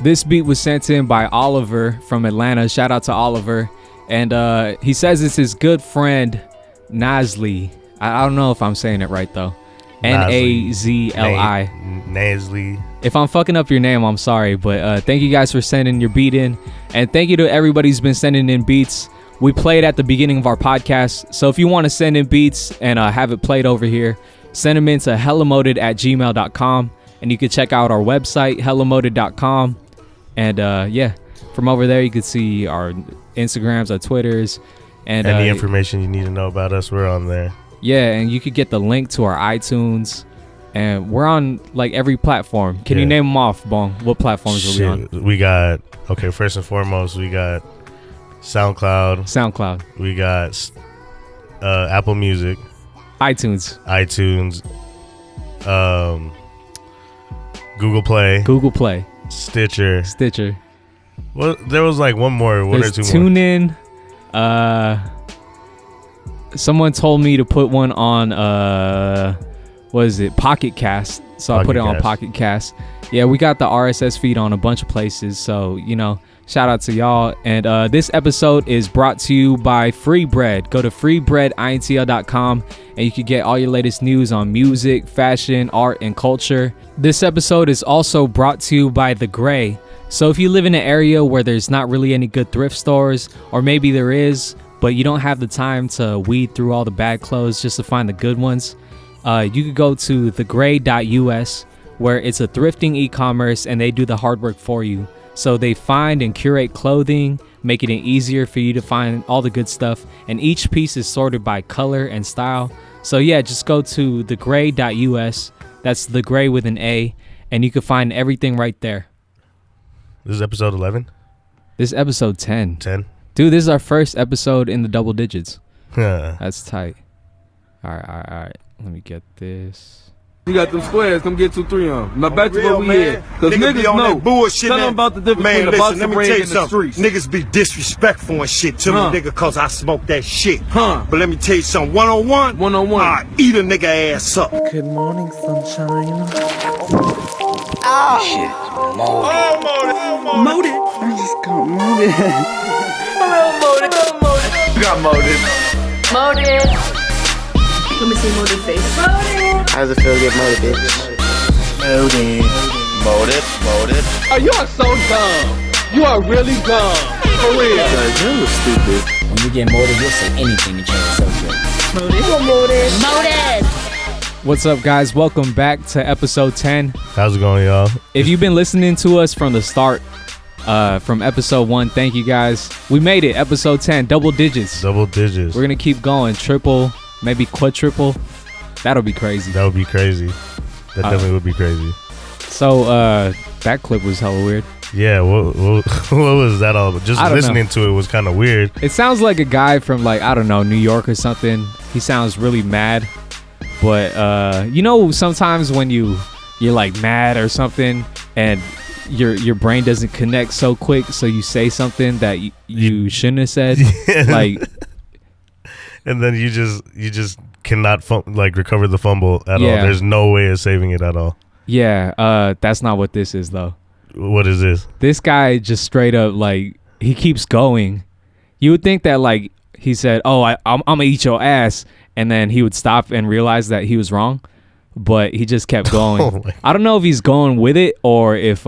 This beat was sent in by Oliver from Atlanta. Shout out to Oliver. And he says it's his good friend, Nazli. I don't know if I'm saying it right, though. Nazli. Nazli. If I'm fucking up your name, I'm sorry. But thank you guys for sending your beat in. And thank you to everybody who's been sending in beats. We played at the beginning of our podcast. So if you want to send in beats and have it played over here, send them in to hellamoted@gmail.com. And you can check out our website, hellamoted.com. And yeah, from over there, you can see our Instagrams, our Twitters. And any information you need to know about us, we're on there. Yeah, and you could get the link to our iTunes. And we're on like every platform. Can you name them off, Bong? What platforms are we on? We got, first and foremost, we got SoundCloud. We got Apple Music. iTunes. Google Play. Stitcher. Well, there was like one or two more. TuneIn. Someone told me to put one on Pocket Cast. So I put it on Pocket Cast. Yeah, we got the RSS feed on a bunch of places. So, shout out to y'all. And this episode is brought to you by Free Bread. Go to freebreadintl.com and you can get all your latest news on music, fashion, art, and culture. This episode is also brought to you by The Gray. So if you live in an area where there's not really any good thrift stores, or maybe there is, but you don't have the time to weed through all the bad clothes just to find the good ones, you could go to thegray.us, where it's a thrifting e-commerce and they do the hard work for you. So they find and curate clothing, making it easier for you to find all the good stuff. And each piece is sorted by color and style. So yeah, just go to thegray.us. That's The Gray with an A. And you can find everything right there. This is episode 11? This is episode 10. 10? Dude, this is our first episode in the double digits. Yeah. That's tight. All right. Let me get this. You got them squares, come get 2-3 on them. Now back to what we had. Cause niggas on know. That bullshit. Tell them about the difference between the box and bread and the streets. Niggas be disrespectful and shit to me, nigga, cause I smoke that shit. But let me tell you something, one-on-one, I eat a nigga ass up. Good morning, sunshine. Shit, molded. I just got molded. You got molded. Let me see molded face. How does it feel to get molded, bitch? Molded. Oh, you are so dumb. You are really dumb. For real. You're stupid. When you get molded, you'll say anything to change the subject. Molded. What's up, guys? Welcome back to episode 10. How's it going, y'all? If you've been listening to us from the start, from episode 1, thank you guys. We made it. Episode 10, double digits. Double digits. We're going to keep going. Triple, maybe quadruple. That'll be crazy. That would be crazy. That definitely would be crazy. So, that clip was hella weird. Yeah, what was that all about? Just listening to it was kind of weird. It sounds like a guy from, like, I don't know, New York or something. He sounds really mad. But, sometimes when you're like mad or something and your brain doesn't connect so quick, so you say something that you shouldn't have said. Yeah. Like, and then you just cannot recover the fumble at all. There's no way of saving it at all. Yeah, that's not what this is, though. What is this? This guy just straight up, like, he keeps going. You would think that, like, he said, I'm gonna eat your ass, and then he would stop and realize that he was wrong, but he just kept going. I don't know if he's going with it or if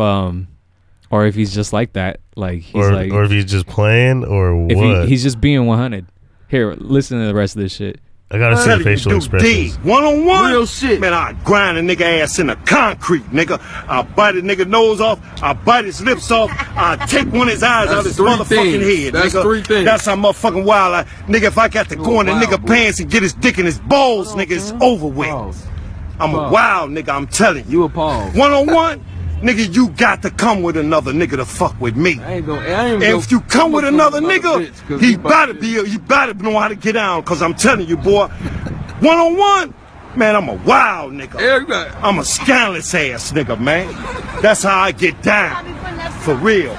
he's just like that. Like, he's or if he's just playing or what. He's just being 100. Here, listen to the rest of this shit. I gotta see the facial expressions. One-on-one, real shit. Man, I grind a nigga ass in the concrete, nigga. I bite a nigga nose off. I bite his lips off. I take one of his eyes out of his motherfucking head, That's nigga. 3 things. That's how motherfucking wild. Nigga, if I got to go in the nigga pants and get his dick in his balls, nigga, it's over with. I'm a wild nigga, I'm telling you. You a pause. One-on-one, nigga, you got to come with another nigga to fuck with me. And if you come with another nigga, he better know how to get down, cause I'm telling you, boy, one-on-one, man, I'm a wild nigga. I'm a scandalous ass nigga, man. That's how I get down. For real.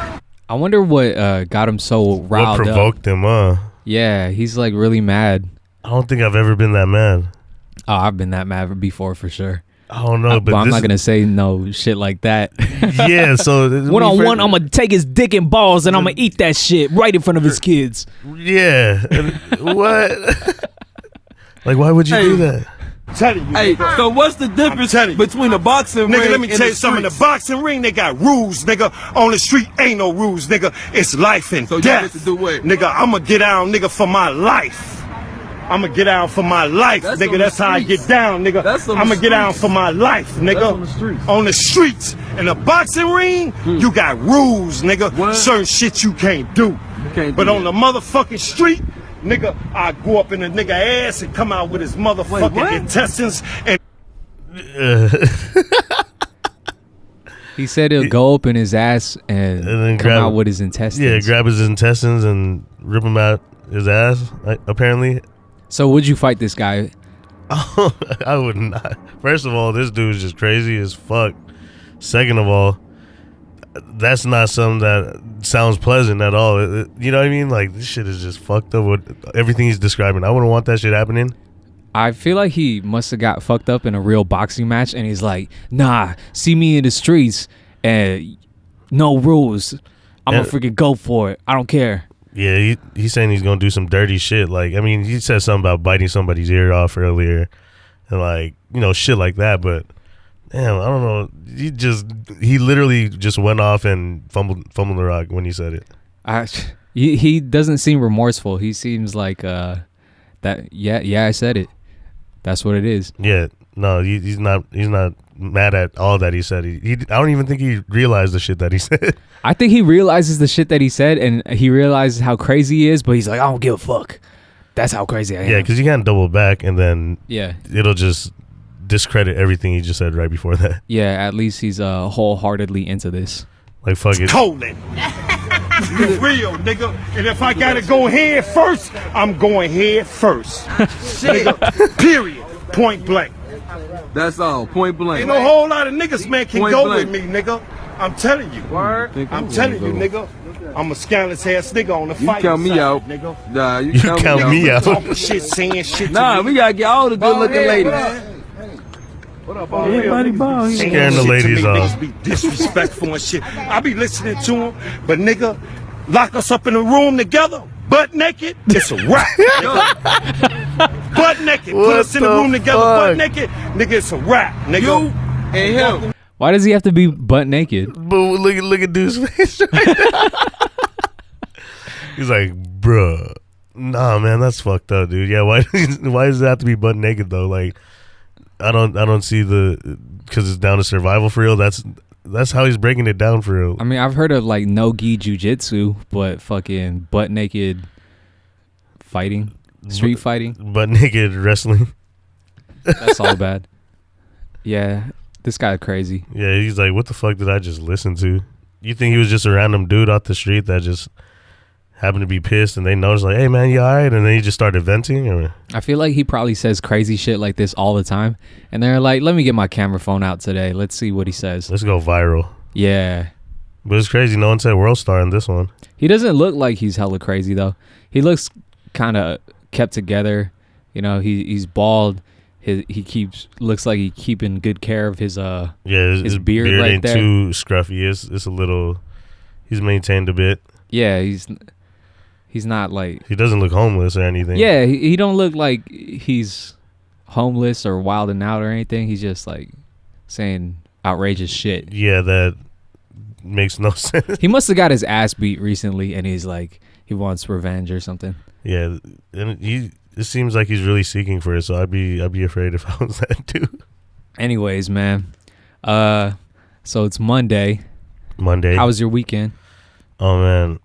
I wonder what got him so riled up. What provoked him, Yeah, he's like really mad. I don't think I've ever been that mad. Oh, I've been that mad before for sure. I don't know, but I'm not gonna say no shit like that. Yeah, so one-on-one, I'm gonna take his dick and balls and I'm gonna eat that shit right in front of his kids. Yeah, what? Like, why would you do that? Telling you, Hey, nigga. so what's the difference between a boxing ring Nigga, let me and tell the you something. In the streets? boxing ring, they got rules, nigga. On the street, ain't no rules, nigga. It's life and So you death. get to do what? Nigga, I'ma get down, nigga, for my life. I'ma get down for my life, That's nigga. on That's the how I streets. get down, nigga. That's on the I'ma get down streets. for my life, nigga. That's on the streets. On the streets. In the boxing ring, you got rules, nigga. What? Certain shit you can't do. can't But do on that. the motherfucking street, nigga, I go up in a nigga ass and come out with his motherfucking what? intestines and He said he'll go up in his ass and then come grab- out with his intestines. Yeah, grab his intestines and rip him out his ass. Apparently, So would you fight this guy? I would not. First of all, this dude's just crazy as fuck. Second of all, that's not something that sounds pleasant at all. You know what I mean? Like, this shit is just fucked up with everything he's describing. I wouldn't want that shit happening. I feel like he must have got fucked up in a real boxing match, and he's like, "Nah, see me in the streets, and no rules. I'm gonna freaking go for it. I don't care." Yeah, he's saying he's gonna do some dirty shit. Like, I mean, he said something about biting somebody's ear off earlier, and like, you know, shit like that. But damn, I don't know. He literally just went off and fumbled the rock when he said it. He doesn't seem remorseful. He seems like that. Yeah, I said it. That's what it is. Yeah, no, he's not mad at all that he said. I don't even think he realized the shit that he said. I think he realizes the shit that he said, and he realizes how crazy he is, but he's like, I don't give a fuck. That's how crazy I am. Yeah, because you can't double back, and then Yeah. it'll just discredit everything he just said right before that. Yeah, at least he's wholeheartedly into this. Like, fuck it. colon. You real, nigga. And if I gotta go head first, I'm going head first. Nigga, period. Point blank. That's all. Point blank. Ain't no whole lot of niggas, man, can Point go blank. with me, nigga. I'm telling you. I'm telling you, nigga. I'm a scandalous ass nigga on the You fight count me side, out. nigga. Nah, you count me out. Talking shit, saying shit. Nah, to me. we gotta get all the good looking ladies. Everybody ball. Scaring the ladies off. Niggas be disrespectful and shit. I be listening to them, but nigga, lock us up in a room together, butt naked, it's a wrap. Nigga. Butt naked, put What us in the the room together, fuck? butt naked, nigga, it's a wrap, nigga. You and him. Why does he have to be butt naked? But look at dude's face right now. He's like, bruh. Nah, man, that's fucked up, dude. Yeah, why does it have to be butt naked though? Like, I don't see because it's down to survival for real. That's how he's breaking it down for real. I mean, I've heard of like no-gi jujitsu, but fucking butt naked fighting, street fighting. Butt naked wrestling. That's all bad. Yeah, this guy crazy. Yeah, he's like, what the fuck did I just listen to? You think he was just a random dude off the street that just happened to be pissed and they noticed like, hey man, you alright? And then he just started venting? Or? I feel like he probably says crazy shit like this all the time. And they're like, let me get my camera phone out today. Let's see what he says. Let's go viral. Yeah. But it's crazy. No one said world star in this one. He doesn't look like he's hella crazy though. He looks kind of kept together. You know, he's bald. Looks like he keeping good care of his his beard right ain't there. too scruffy. It's a little. He's maintained a bit. Yeah, he's not like. He doesn't look homeless or anything. Yeah, he don't look like he's homeless or wilding out or anything. He's just like saying outrageous shit. Yeah, that makes no sense. He must have got his ass beat recently, and he's like he wants revenge or something. Yeah, and it seems like he's really seeking for it. So I'd be afraid if I was that dude. Anyways, man. So it's Monday. How was your weekend? Oh man,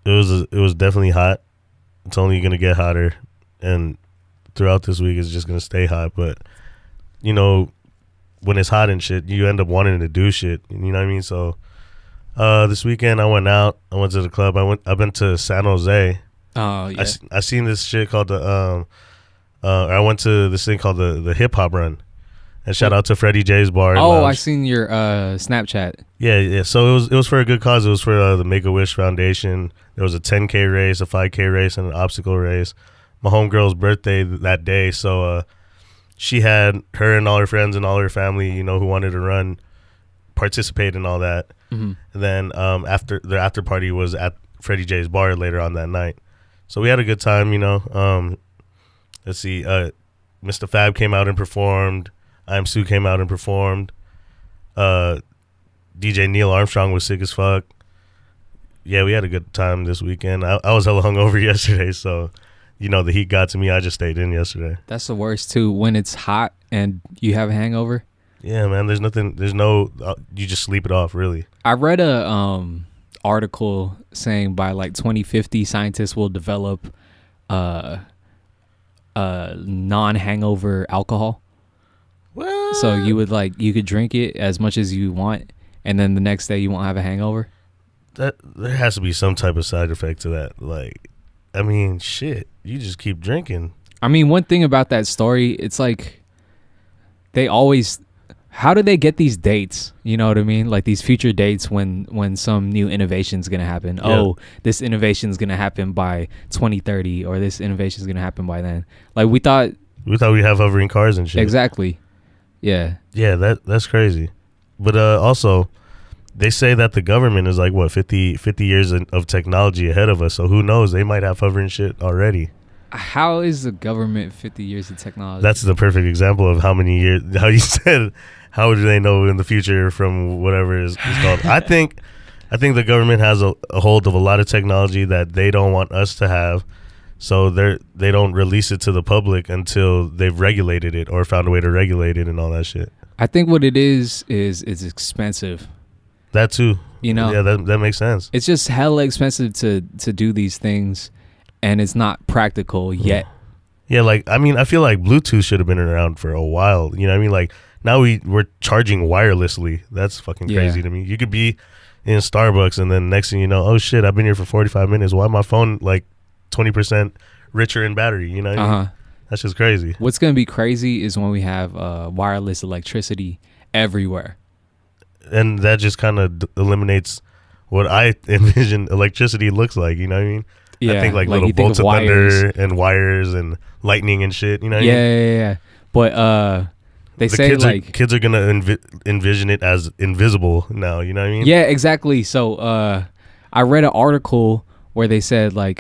it was definitely hot. It's only gonna get hotter, and throughout this week it's just gonna stay hot. But you know, when it's hot and shit, you end up wanting to do shit. You know what I mean? So this weekend I went out. I went to the club. I've been to San Jose. Oh yeah. I seen this shit called the I went to this thing called the hip hop run. And shout out to Freddie J's bar. Oh, I seen your Snapchat. Yeah. So it was for a good cause. It was for the Make-A-Wish Foundation. There was a 10K race, a 5K race, and an obstacle race. My homegirl's birthday that day, so she had her and all her friends and all her family, you know, who wanted to run, participate in all that. Mm-hmm. And then after the after party was at Freddie J's bar later on that night. So we had a good time, you know. Let's see, Mr. Fab came out and performed. I Am Sue came out and performed. DJ Neil Armstrong was sick as fuck. Yeah, we had a good time this weekend. I was hella hungover yesterday, so you know the heat got to me. I just stayed in yesterday. That's the worst too, when it's hot and you have a hangover. Yeah, man. You just sleep it off, really. I read a article saying by like 2050 scientists will develop non-hangover alcohol. What? So you could drink it as much as you want, and then the next day you won't have a hangover. There has to be some type of side effect to that. Like, I mean, shit, you just keep drinking. I mean, one thing about that story, it's like how do they get these dates? You know what I mean? Like these future dates when some new innovation is going to happen. Yeah. Oh, this innovation is going to happen by 2030, or this innovation is going to happen by then. Like we thought we'd have hovering cars and shit. Exactly. Yeah. Yeah, that's crazy. But also, they say that the government is like, what, 50 years of technology ahead of us. So who knows? They might have hovering shit already. How is the government 50 years of technology? That's the perfect example of how many years, how you said, how do they know in the future from whatever is called? I think the government has a hold of a lot of technology that they don't want us to have. So they don't release it to the public until they've regulated it or found a way to regulate it and all that shit. I think what it is it's expensive. That too. You know? Yeah, that makes sense. It's just hella expensive to do these things, and it's not practical yet. Yeah, like, I mean, I feel like Bluetooth should have been around for a while. You know what I mean? Like, now we're charging wirelessly. That's fucking crazy to me. You could be in Starbucks, and then next thing you know, oh shit, I've been here for 45 minutes. Why my phone like 20% richer in battery? You know what I mean? That's just crazy. What's going to be crazy is when we have wireless electricity everywhere. And that just kind of eliminates what I envision electricity looks like. You know what I mean? Yeah, I think like little bolts of thunder and wires and lightning and shit. You know what I mean? Yeah. But they say kids are gonna envision it as invisible now. You know what I mean? Yeah, exactly. So I read an article where they said like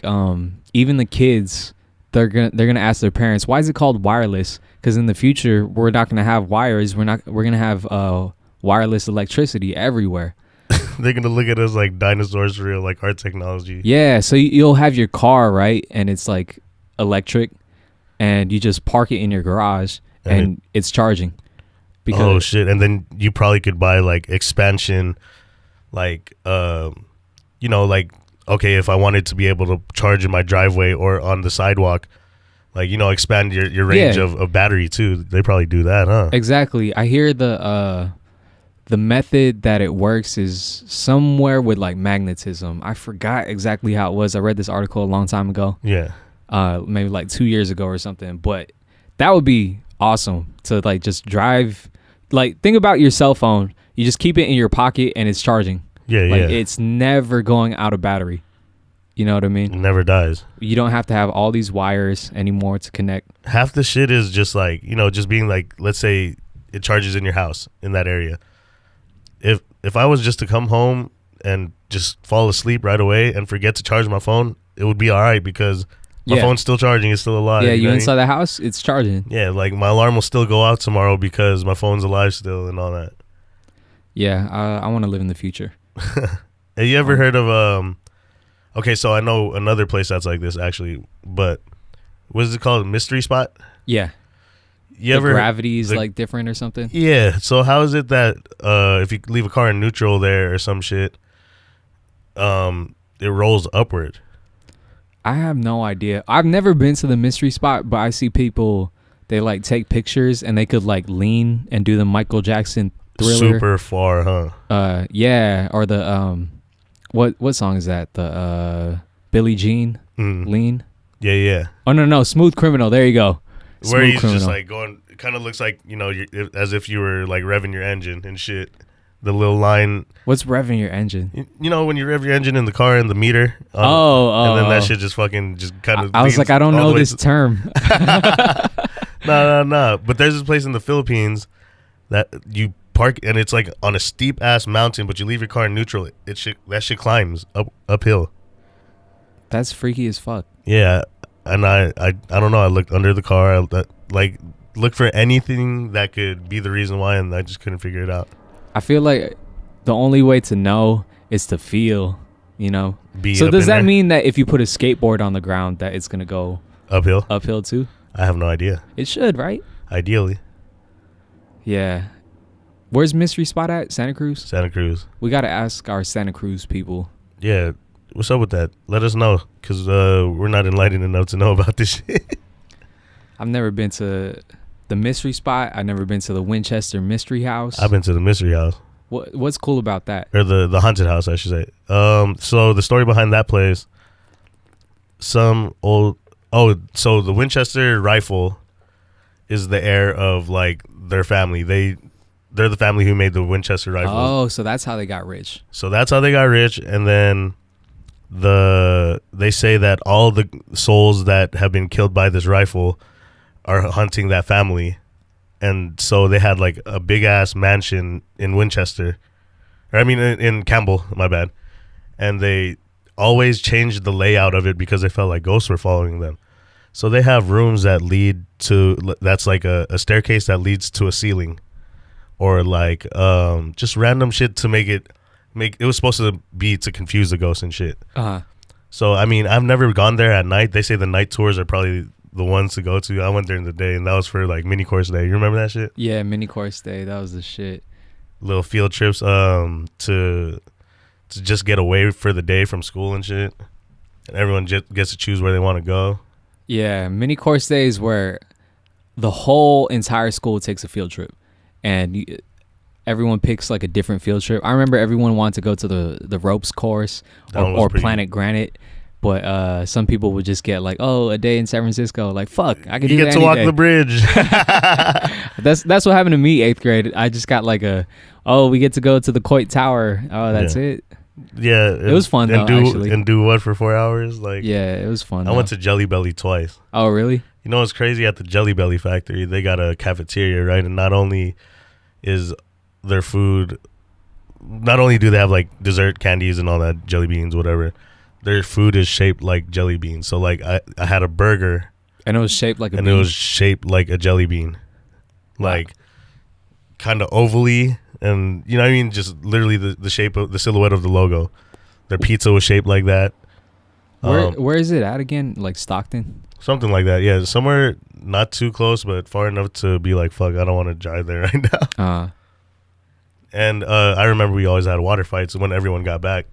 even the kids, they're gonna ask their parents, why is it called wireless? Because in the future we're not gonna have wires. We're gonna have wireless electricity everywhere. They're gonna look at us like dinosaurs for real, like our technology. Yeah, so you'll have your car, right, and it's like electric, and you just park it in your garage, and it's charging. Because oh shit! And then you probably could buy like expansion, like you know, like, okay, if I wanted to be able to charge in my driveway or on the sidewalk, like, you know, expand your range of battery too. They probably do that, huh? Exactly. I hear the method that it works is somewhere with like magnetism. I forgot exactly how it was. I read this article a long time ago. Yeah. Maybe like 2 years ago or something. But that would be awesome to like just drive. Like, think about your cell phone. You just keep it in your pocket and it's charging. Yeah, like, it's never going out of battery. You know what I mean? It never dies. You don't have to have all these wires anymore to connect. Half the shit is just like, you know, just being like, let's say it charges in your house in that area. If I was just to come home and just fall asleep right away and forget to charge my phone, it would be all right because my phone's still charging. It's still alive. Yeah, you inside the house, it's charging. Yeah, like my alarm will still go out tomorrow because my phone's alive still and all that. Yeah, I want to live in the future. Have you ever heard of okay, so I know another place that's like this actually, but what is it called? Mystery Spot? Yeah. You ever gravity is like different or something? Yeah. So how is it that if you leave a car in neutral there or some shit, it rolls upward? I have no idea. I've never been to the Mystery Spot, but I see people, they like take pictures and they could like lean and do the Michael Jackson Thriller. Super far, huh? Yeah. Or the what song is that? The Billie Jean Lean. Yeah. Oh no, Smooth Criminal. There you go. Where he's just like going, it kind of looks like, you know, as if you were like revving your engine and shit. The little line. What's revving your engine? You know, when you rev your engine in the car and the meter. And then that shit just fucking just kind of. I was like, I don't know this term. No. But there's this place in the Philippines that you park, and it's like on a steep ass mountain, but you leave your car in neutral. That shit climbs uphill. That's freaky as fuck. Yeah, and I don't know. I looked under the car. Looked for anything that could be the reason why, and I just couldn't figure it out. I feel like the only way to know is to feel, you know. So does that mean that if you put a skateboard on the ground that it's gonna go uphill too? I have no idea. It should, right? Ideally. Yeah. Where's Mystery Spot at? Santa Cruz? Santa Cruz. We gotta ask our Santa Cruz people. Yeah. What's up with that? Let us know, because we're not enlightened enough to know about this shit. I've never been to the Mystery Spot. I've never been to the Winchester Mystery House. I've been to the Mystery House. What's cool about that? Or the haunted house, I should say. So the story behind that place, so the Winchester rifle is the heir of like their family. They're the family who made the Winchester rifle. Oh, so that's how they got rich. And then they say that all the souls that have been killed by this rifle are hunting that family. And so they had like a big ass mansion in Winchester. In Campbell, my bad. And they always changed the layout of it because they felt like ghosts were following them. So they have rooms that lead to, that's like a staircase that leads to a ceiling. Or like just random shit to it was supposed to be to confuse the ghosts and shit. Uh-huh. So, I've never gone there at night. They say the night tours are probably the ones to go to. I went there in the day, and that was for like mini course day. You remember that shit? Yeah, mini course day. That was the shit. Little field trips to just get away for the day from school and shit. And everyone just gets to choose where they want to go. Yeah, mini course days where the whole entire school takes a field trip, and everyone picks like a different field trip. I remember everyone wanted to go to the ropes course or Planet Granite. But some people would just get like, a day in San Francisco. Like, fuck, I could do that. You get to walk the bridge. That's what happened to me 8th grade. I just got like we get to go to the Coit Tower. Oh, that's it. Yeah, it was fun though. Actually, and do what for 4 hours? Like, yeah, it was fun. I went to Jelly Belly twice. Oh, really? You know what's crazy? At the Jelly Belly factory, they got a cafeteria, right? And not only is their food, not only do they have like dessert, candies, and all that, jelly beans, whatever. Their food is shaped like jelly beans. So like I had a burger, and it was shaped like it was shaped like a jelly bean, like kind of ovally, and you know what I mean, just literally the shape of the silhouette of the logo. Their pizza was shaped like that. Where is it at again? Like Stockton? Something like that. Yeah, somewhere not too close, but far enough to be like, fuck, I don't want to drive there right now. And I remember we always had water fights when everyone got back.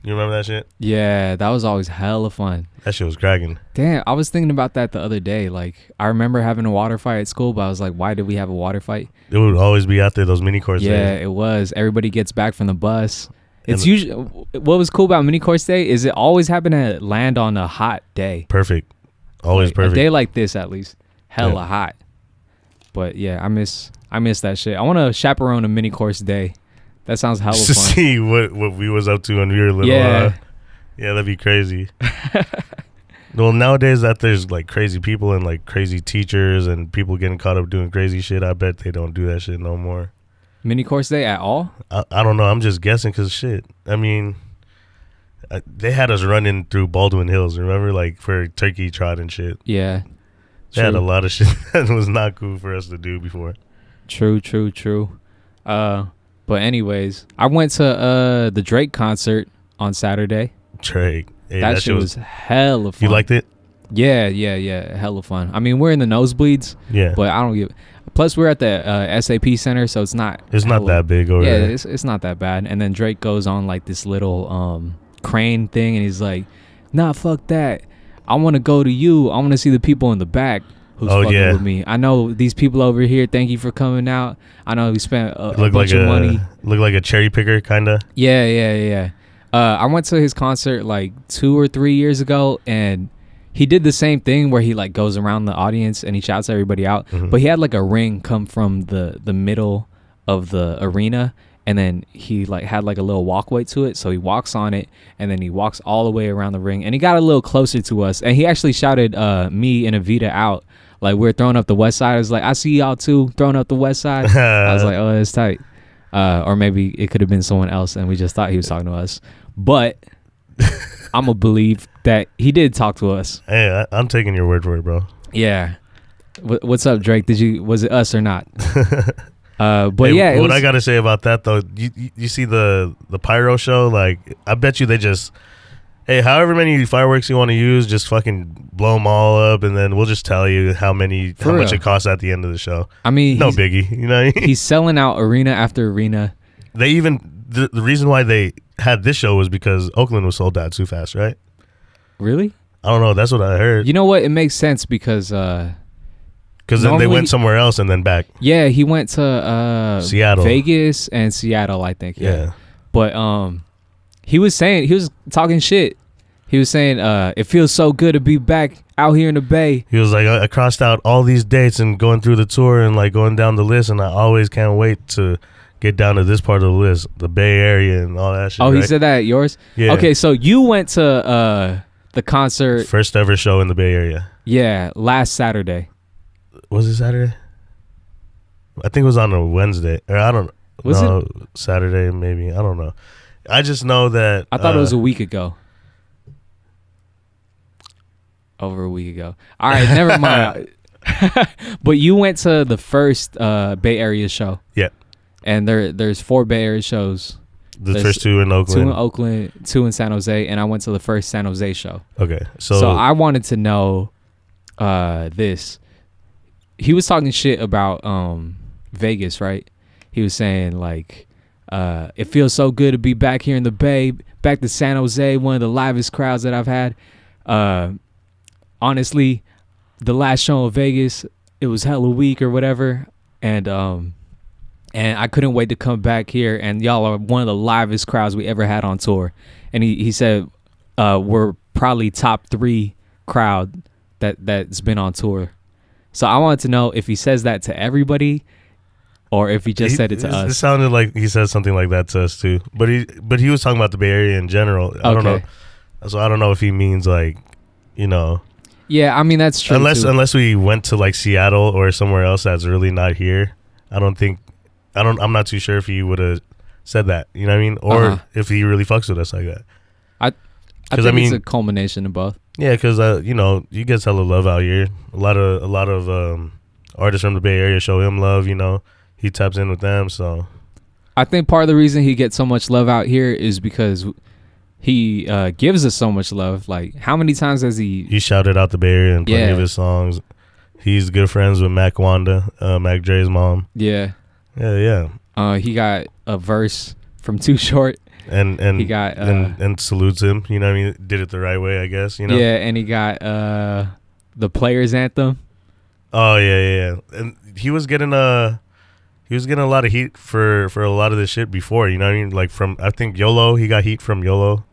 You remember that shit? Yeah, that was always hella fun. That shit was cracking. Damn, I was thinking about that the other day. Like, I remember having a water fight at school, but I was like, why did we have a water fight? It would always be out there, those mini course days. Yeah, it was. Everybody gets back from the bus. It's usually, what was cool about mini course day is it always happened to land on a hot day. Perfect. Always like, perfect. A day like this, at least. Hella hot. But yeah, I miss that shit. I want to chaperone a mini course day. That sounds hella fun. To see what we was up to when we were little. Yeah, that'd be crazy. Well, nowadays that there's like crazy people and like crazy teachers and people getting caught up doing crazy shit, I bet they don't do that shit no more. Mini course day at all? I don't know. I'm just guessing because shit. I mean, they had us running through Baldwin Hills, remember? Like for turkey trot and shit. Yeah. They had a lot of shit that was not cool for us to do before. True. But anyways, I went to the Drake concert on Saturday. Drake. Hey, that shit was hella fun. You liked it? Yeah. Hella fun. I mean, we're in the nosebleeds. Yeah. But I don't give. Plus, we're at the SAP Center, so it's not. It's not that big over there. Yeah, it's not that bad. And then Drake goes on like this little crane thing, and he's like, "Nah, fuck that. I want to go to you. I want to see the people in the back who's fucking with me. I know these people over here. Thank you for coming out. I know we spent a bunch of money. Look like a cherry picker, kind of. Yeah. I went to his concert like 2 or 3 years ago, and he did the same thing where he like goes around the audience and he shouts everybody out. Mm-hmm. But he had like a ring come from the middle of the arena, and then he like had like a little walkway to it. So he walks on it, and then he walks all the way around the ring, and he got a little closer to us, and he actually shouted me and Avita out Like we're throwing up the West Side. It's like I see y'all too throwing up the West Side. I was like, oh, it's tight. Or maybe it could have been someone else, and we just thought he was talking to us. But I'm gonna believe that he did talk to us. Hey, I'm taking your word for it, bro. Yeah. What's up, Drake? Was it us or not? But hey, yeah, what I gotta say about that though, you see the pyro show? Like, I bet you they just, hey, however many fireworks you want to use, just fucking blow them all up, and then we'll just tell you how much it costs at the end of the show. I mean, no biggie, you know what I mean? He's selling out arena after arena. They even the reason why they had this show was because Oakland was sold out too fast, right? Really? I don't know. That's what I heard. You know what? It makes sense because then they went somewhere else and then back. Yeah, he went to Seattle, Vegas, and Seattle, I think. Yeah. But he was talking shit. He was saying it feels so good to be back out here in the Bay. He was like, I crossed out all these dates and going through the tour and like going down the list, and I always can't wait to get down to this part of the list, the Bay Area and all that shit. Oh, right? He said that at yours? Yeah. Okay, so you went to the concert. First ever show in the Bay Area. Yeah, last Saturday. Was it Saturday? I think it was on a Wednesday. Or I don't know. Was it? Saturday maybe. I don't know. I just know that. I thought it was a week ago. Over a week ago. All right, never mind. But you went to the first Bay Area show. Yeah. And there's 4 Bay Area shows. There's first 2 in Oakland. 2 in Oakland, 2 in San Jose, and I went to the first San Jose show. Okay. So I wanted to know this. He was talking shit about Vegas, right? He was saying like it feels so good to be back here in the Bay, back to San Jose, one of the livest crowds that I've had. Honestly, the last show in Vegas, it was hella weak or whatever, and I couldn't wait to come back here, and y'all are one of the livest crowds we ever had on tour. And he said we're probably top 3 crowd that's been on tour. So I wanted to know if he says that to everybody or if he just said it to us. It sounded like he said something like that to us too. But he was talking about the Bay Area in general. I don't know. So I don't know if he means like, you know. Yeah, I mean that's true. Unless we went to like Seattle or somewhere else that's really not here. I'm not too sure if he would have said that. You know what I mean? Or if he really fucks with us like that. I think it's a culmination of both. Yeah, because you know, you get hella love out here. A lot of artists from the Bay Area show him love. You know, he taps in with them. So I think part of the reason he gets so much love out here is because he gives us so much love. Like, how many times has he shouted out the Bay Area in plenty of his songs? He's good friends with Mac Wanda, Mac Dre's mom. Yeah. He got a verse from Too Short. And he got and salutes him. You know what I mean? Did it the right way, I guess. You know. Yeah, and he got the Players Anthem. Oh yeah. And he was getting a lot of heat for a lot of this shit before. You know what I mean? Like from, I think, YOLO. He got heat from YOLO.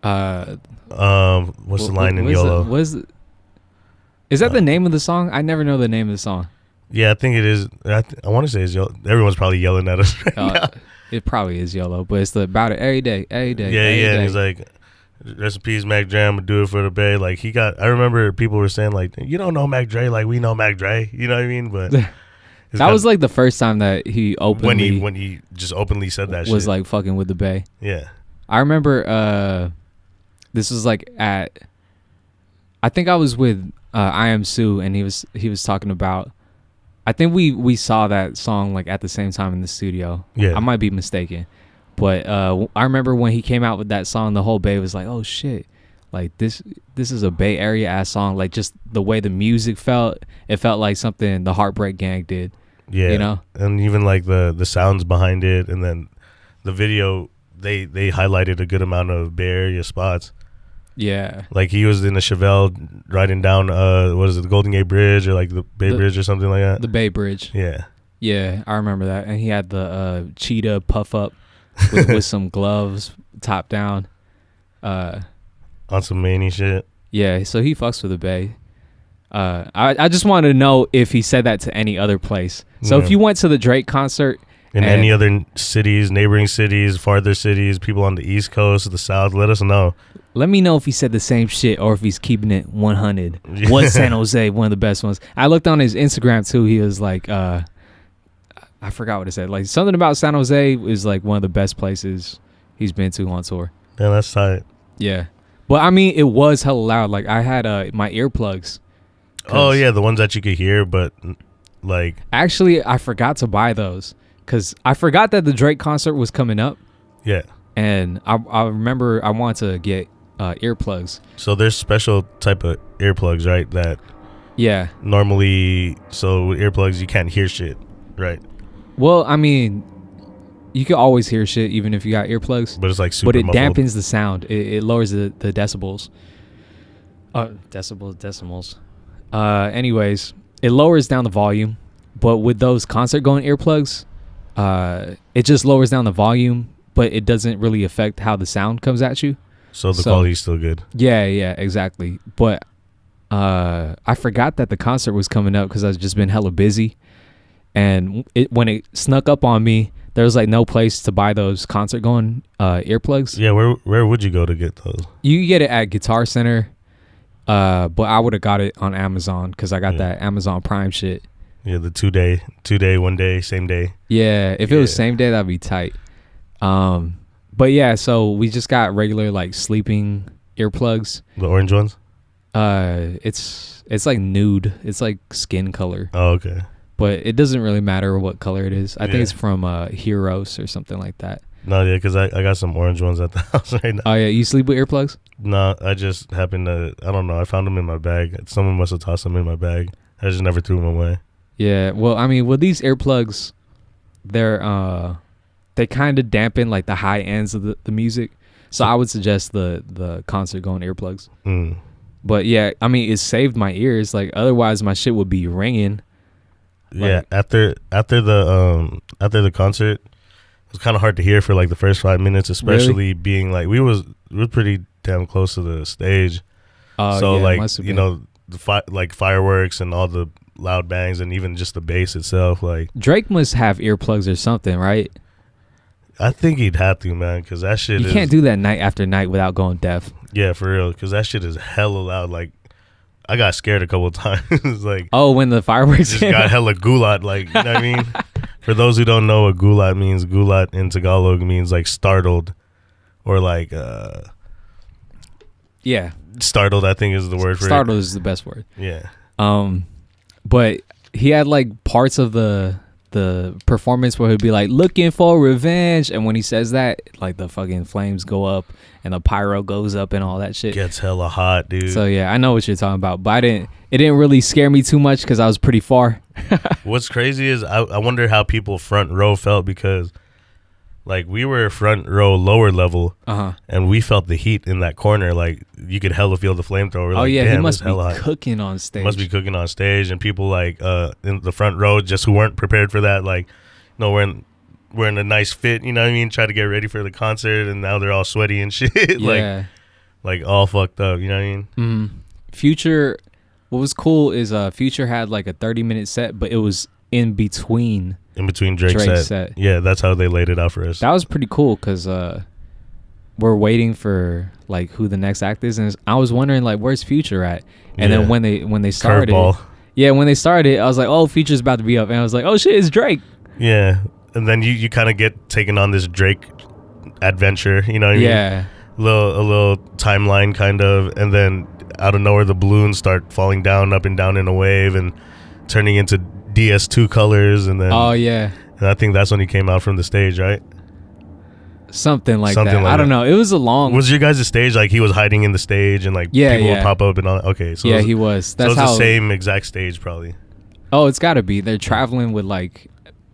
What's the line in YOLO? Is that the name of the song? I never know the name of the song. Yeah, I think it is. I want to say it's YOLO. Everyone's probably yelling at us right now. It probably is YOLO, but it's about it every day. Yeah. And he's like, rest in peace, Mac Dre. I'm gonna do it for the Bay. Like I remember people were saying like, you don't know Mac Dre, like we know Mac Dre. You know what I mean? But that was like the first time that he openly when he just openly said that was shit. Like fucking with the Bay. Yeah. I remember this was like I think I was with I Am Sue, and he was talking about. I think we saw that song like at the same time in the studio. Yeah, I might be mistaken, but I remember when he came out with that song, the whole Bay was like, "Oh shit, like this is a Bay Area ass song." Like just the way the music felt, it felt like something the Heartbreak Gang did. Yeah, you know, and even like the sounds behind it, and then the video, they highlighted a good amount of Bay Area spots. Yeah, like he was in a Chevelle riding down what is it, the Golden Gate Bridge or like the Bay Bridge or something like that. The Bay Bridge. Yeah, I remember that. And he had the cheetah puff up with some gloves, top down, on some many shit. Yeah, so he fucks with the Bay. I just wanted to know if he said that to any other place. So if you went to the Drake concert In any other cities, neighboring cities, farther cities, people on the East Coast, the South, let us know. Let me know if he said the same shit or if he's keeping it 100. Was San Jose one of the best ones? I looked on his Instagram too. He was like, I forgot what it said. Like something about San Jose is like one of the best places he's been to on tour. Yeah, that's tight. Yeah. But I mean, it was hella loud. Like I had my earplugs. Oh yeah, the ones that you could hear, but like. Actually, I forgot to buy those because I forgot that the Drake concert was coming up. Yeah. And I remember I wanted to get earplugs. So there's special type of earplugs, right? That yeah. Normally, so with earplugs you can't hear shit, right? Well, I mean, you can always hear shit even if you got earplugs. But it's like super. But it muffled. dampens the sound. It lowers the decibels. Decimals. Anyways, it lowers down the volume. But with those concert going earplugs, it just lowers down the volume, but it doesn't really affect how the sound comes at you. So the quality's still good. Yeah, exactly. But I forgot that the concert was coming up because I've just been hella busy. And when it snuck up on me, there was like no place to buy those concert going earplugs. Yeah, where would you go to get those? You can get it at Guitar Center, but I would have got it on Amazon because I got that Amazon Prime shit. Yeah, the 2 day, 1 day, same day. Yeah, if it was same day, that'd be tight. But yeah, so we just got regular like sleeping earplugs. The orange ones? It's like nude. It's like skin color. Oh, okay. But it doesn't really matter what color it is. I think it's from Heroes or something like that. No, yeah, because I got some orange ones at the house right now. Oh, yeah. You sleep with earplugs? No, I just happened to, I don't know. I found them in my bag. Someone must have tossed them in my bag. I just never threw them away. Yeah, well, I mean, with these earplugs, they kind of dampen like the high ends of the music. So I would suggest the concert going earplugs. But yeah, I mean, it saved my ears. Like otherwise my shit would be ringing. Yeah, after the concert, it was kind of hard to hear for like the first 5 minutes, especially being like we were pretty damn close to the stage. So yeah, like you know like fireworks and all the loud bangs and even just the bass itself. Like Drake must have earplugs or something, right? I think he'd have to, man, because that shit. You can't do that night after night without going deaf. Yeah, for real, because that shit is hella loud. Like I got scared a couple of times. Like when the fireworks just got hella gulat. Like you know what I mean. For those who don't know what gulat means, gulat in Tagalog means like startled, or like startled. I think is the word for it. Startled is the best word. Yeah. But he had like parts of the performance where he'd be like looking for revenge, and when he says that, like the fucking flames go up and the pyro goes up and all that shit gets hella hot, dude. So yeah, I know what you're talking about, but it didn't really scare me too much because I was pretty far. What's crazy is I wonder how people front row felt, because like we were front row lower level, and we felt the heat in that corner. Like you could hella feel the flamethrower. Oh yeah, he must be cooking on stage. Must be cooking on stage, and people like in the front row just who weren't prepared for that, like we're in a nice fit, you know what I mean? Try to get ready for the concert, and now they're all sweaty and shit. Yeah. like all fucked up, you know what I mean? Mm-hmm. Future, what was cool is Future had like a 30-minute set, but it was in between Drake's set. Yeah, that's how they laid it out for us. That was pretty cool because we're waiting for like who the next act is, and I was wondering like where's Future at, and then when they started, when they started, I was like, oh, Future's about to be up, and I was like, oh shit, it's Drake. Yeah, and then you kind of get taken on this Drake adventure, you know what I mean? Yeah, a little timeline kind of, and then out of nowhere the balloons start falling down up and down in a wave and turning into DS2 colors, and then and I think that's when he came out from the stage, right? Something like that. I don't know. It was a long. Was your guys' stage like he was hiding in the stage and like people would pop up and all? Okay, so he was. That's so it's the same exact stage probably. Oh, it's got to be. They're traveling with like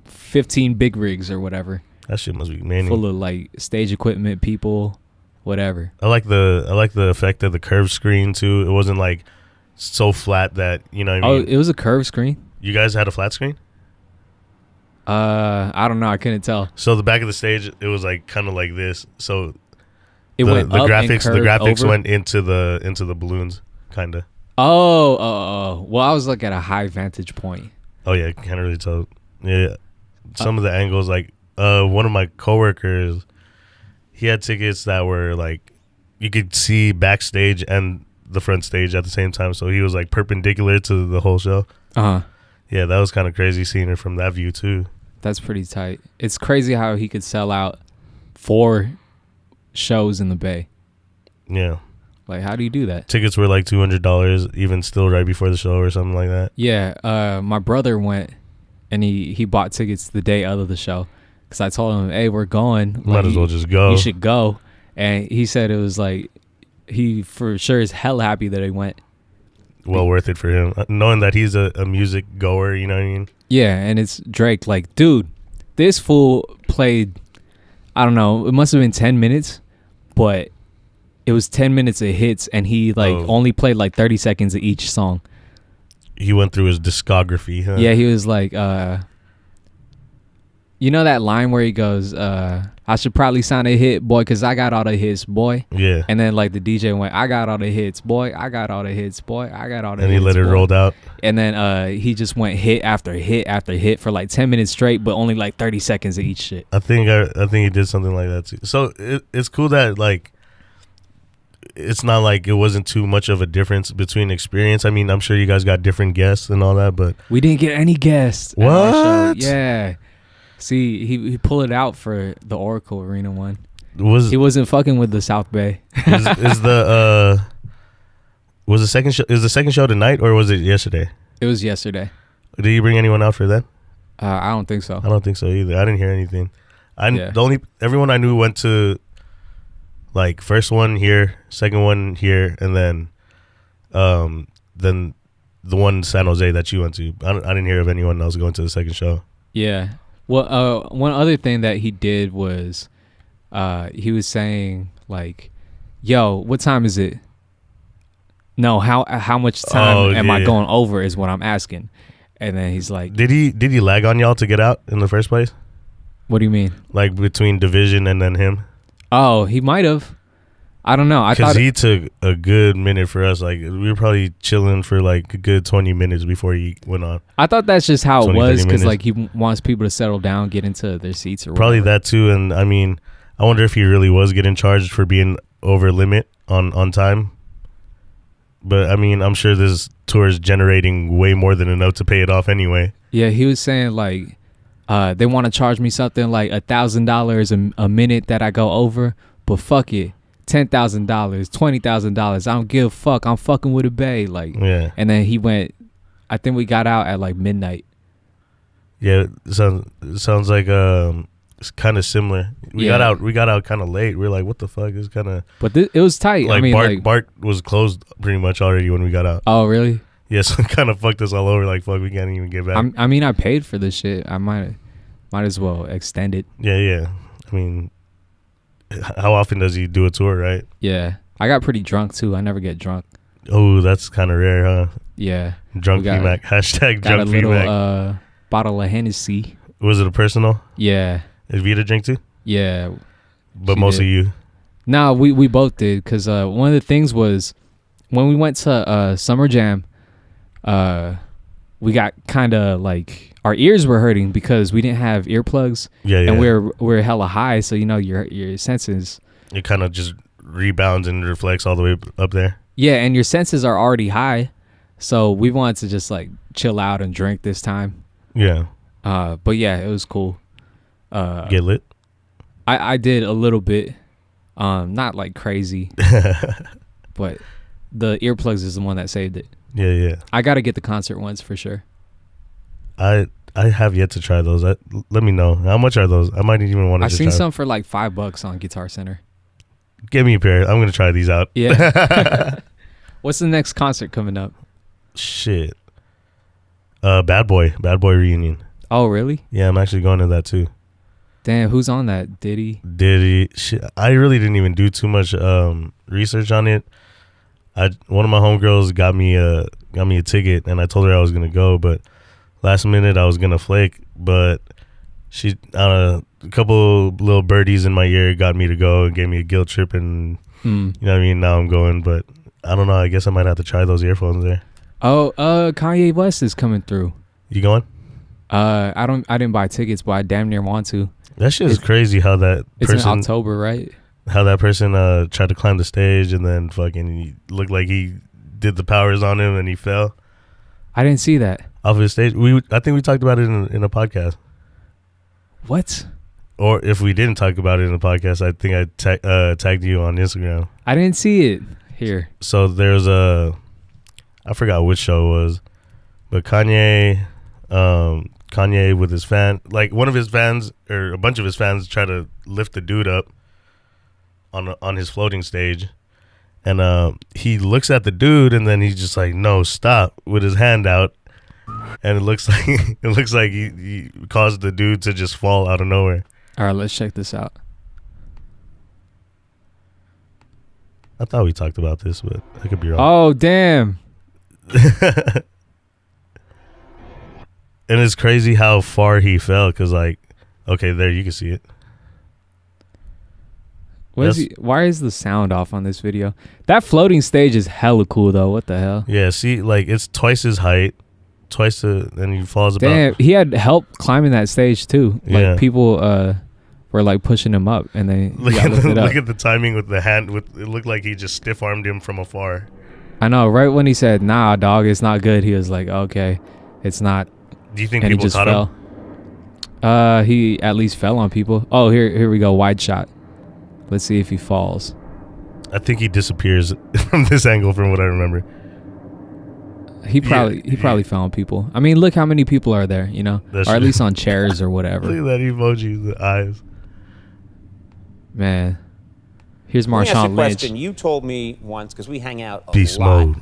15 big rigs or whatever. That shit must be many. Full of like stage equipment, people, whatever. I like the effect of the curved screen too. It wasn't like so flat that you know what I mean. Oh, it was a curved screen. You guys had a flat screen? I don't know. I couldn't tell. So the back of the stage, it was like kind of like this. So it went up graphics. And the graphics over? went into the balloons, kind of. Oh. Well, I was like at a high vantage point. Oh yeah, can't really tell. Yeah. some of the angles. Like one of my coworkers, he had tickets that were like you could see backstage and the front stage at the same time. So he was like perpendicular to the whole show. Yeah, that was kind of crazy seeing it from that view too. That's pretty tight. It's crazy how he could sell out 4 shows in the Bay. Yeah. Like, how do you do that? Tickets were like $200, even still right before the show or something like that. Yeah, my brother went and he bought tickets the day of the show because I told him, hey, we're going. Might as well just go. You should go. And he said it was like, he for sure is hell happy that he went. Well worth it for him, knowing that he's a music goer, you know what I mean? Yeah, and it's Drake. Like, dude, this fool played, I don't know, it must have been 10 minutes, but it was 10 minutes of hits, and he only played like 30 seconds of each song. He went through his discography, huh? Yeah, he was like, you know that line where he goes, I should probably sign a hit, boy, because I got all the hits, boy. Yeah. And then like the DJ went, I got all the hits, boy. I got all the hits, boy. I got all the hits, and he let it roll out. And then he just went hit after hit after hit for like 10 minutes straight, but only like 30 seconds of each shit. I think he did something like that too. So it's cool that like it's not like it wasn't too much of a difference between experience. I mean, I'm sure you guys got different guests and all that, but we didn't get any guests. What? Yeah. See, he pulled it out for the Oracle Arena one. He wasn't fucking with the South Bay. Was the second show tonight or was it yesterday? It was yesterday. Did you bring anyone out for that? I don't think so. I don't think so either. I didn't hear anything. Everyone I knew went to like first one here, second one here, and then the one in San Jose that you went to. I didn't hear of anyone else going to the second show. Yeah. Well, one other thing that he did was he was saying like, yo, what time is it? No, how much time am I going over is what I'm asking. And then he's like, did he lag on y'all to get out in the first place? What do you mean? Like between Division and then him? Oh, he might have. I don't know. Because he took a good minute for us. Like, we were probably chilling for like a good 20 minutes before he went on. I thought that's just how it was because like he wants people to settle down, get into their seats or probably whatever. That too. And I mean, I wonder if he really was getting charged for being over limit on time. But I mean, I'm sure this tour is generating way more than enough to pay it off anyway. Yeah, he was saying like they want to charge me something like $1,000 a minute that I go over, but fuck it. $10,000, $20,000. I don't give a fuck. I'm fucking with a Bay. Like, yeah. And then he went. I think we got out at like midnight. Yeah, sounds like it's kind of similar. We got out kind of late. We were like, what the fuck? It's kind of. But it was tight. Like, I mean, Bart was closed pretty much already when we got out. Oh really? Yeah, so it kind of fucked us all over. Like, fuck, we can't even get back. I mean, I paid for this shit. I might as well extend it. Yeah. I mean, how often does he do a tour, right? Yeah. I got pretty drunk, too. I never get drunk. Oh, that's kind of rare, huh? Yeah. Drunk Pmac. Hashtag got drunk a little Pmac. bottle of Hennessy. Was it a personal? Yeah. Did Vita drink too? Yeah. But most of you? No, we both did. Because one of the things was when we went to Summer Jam, we got kind of like our ears were hurting because we didn't have earplugs. Yeah. And we're hella high, so you know your senses. It kind of just rebounds and reflects all the way up there. Yeah, and your senses are already high, so we wanted to just like chill out and drink this time. Yeah. But yeah, it was cool. Get lit. I did a little bit, not like crazy, but the earplugs is the one that saved it. Yeah. I got to get the concert ones for sure. I have yet to try those. Let me know. How much are those? I might even want to. I've seen some for like $5 on Guitar Center. Give me a pair. I'm gonna try these out. Yeah. What's the next concert coming up? Shit. Bad Boy reunion. Oh really? Yeah, I'm actually going to that too. Damn, who's on that? Diddy. Shit. I really didn't even do too much research on it. One of my homegirls got me a ticket, and I told her I was gonna go, but last minute I was gonna flake, but she a couple little birdies in my ear got me to go and gave me a guilt trip, and you know what I mean. Now I'm going, but I don't know. I guess I might have to try those earphones there. Oh, Kanye West is coming through. You going? I didn't buy tickets, but I damn near want to. That shit is crazy how that It's person, in October, right? how that person tried to climb the stage and then fucking he looked like he did the powers on him and he fell I didn't see that. off of the stage. I think we talked about it in a podcast. What? Or if we didn't talk about it in the podcast, I think I tagged you on Instagram. I didn't see it here. So there's I forgot which show it was, but Kanye with his fan, like one of his fans or a bunch of his fans try to lift the dude up on his floating stage, and he looks at the dude and then he's just like, no, stop, with his hand out, and it looks like he caused the dude to just fall out of nowhere. All right, let's check this out. I thought we talked about this, but I could be wrong. Oh, damn. And it's crazy how far he fell, because, like, okay, there, you can see it. Why is the sound off on this video? That floating stage is hella cool, though. What the hell? Yeah, see, like, it's twice his height, and he falls about. Damn, he had help climbing that stage, too. Like, Yeah. people were, like, pushing him up, and they got lifted up. Look at the timing with the hand. It looked like he just stiff-armed him from afar. I know, right when he said, nah, dog, it's not good, he was like, okay, it's not. Do you think And he people just caught fell. him? He at least fell on people. Oh, here we go, wide shot. Let's see if he falls. I think he disappears from this angle, from what I remember. He probably fell on people. I mean, look how many people are there, you know, That's or at true. least on chairs or whatever. Look at that emoji, the eyes. Man, here's Let me ask you Marshawn a Lynch. question. You told me once, because we hang out a Beast lot. mode.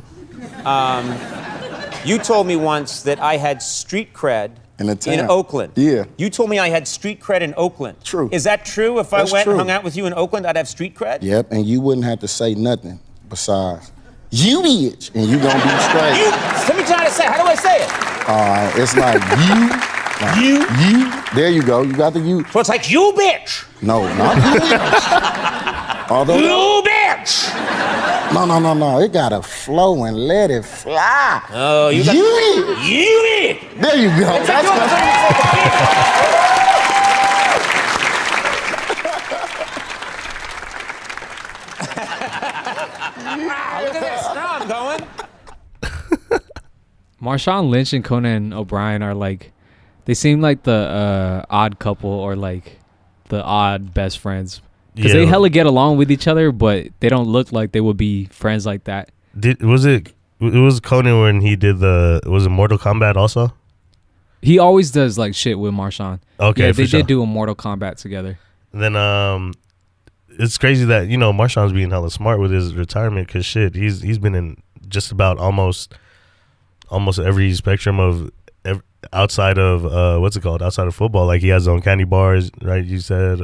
You told me once that I had street cred in Oakland. Yeah. You told me I had street cred in Oakland. True. Is that true? If That's I went true. and hung out with you in Oakland, I'd have street cred? Yep, and you wouldn't have to say nothing besides, you bitch, and you gonna be straight. You, let me try to say, how do I say it? It's like you. There you go. You got the you. So it's like, you bitch. No, not you bitch. Although, You bitch. no. It gotta flow and let it fly. Oh, you got you bitch. There you go. That's Look at this. Now I'm going. Marshawn Lynch and Conan O'Brien are like, they seem like the odd couple or like the odd best friends. Because they hella get along with each other, but they don't look like they would be friends like that. It was Conan when he did was it Mortal Kombat also? He always does like shit with Marshawn. Okay, yeah, for they sure. did do a Mortal Kombat together. Then it's crazy that, you know, Marshawn's being hella smart with his retirement, because shit, he's been in just about almost every spectrum of outside of outside of football. Like, he has his own candy bars, right? You said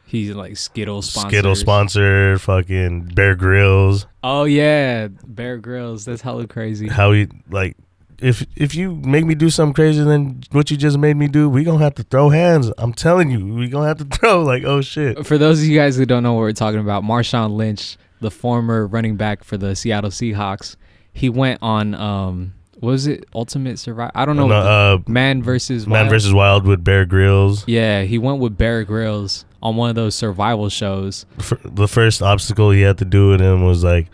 He's like Skittles sponsor, fucking Bear Grylls. Oh yeah, Bear Grylls. That's hella crazy. How he, like, if you make me do something crazier than what you just made me do, we gonna have to throw hands. I'm telling you, we gonna have to throw, like, oh shit. For those of you guys who don't know what we're talking about, Marshawn Lynch, the former running back for the Seattle Seahawks, he went on what was it, Ultimate Survivor? I don't know. Man versus Wild with Bear Grylls. Yeah, he went with Bear Grylls on one of those survival shows. The first obstacle he had to do with him was like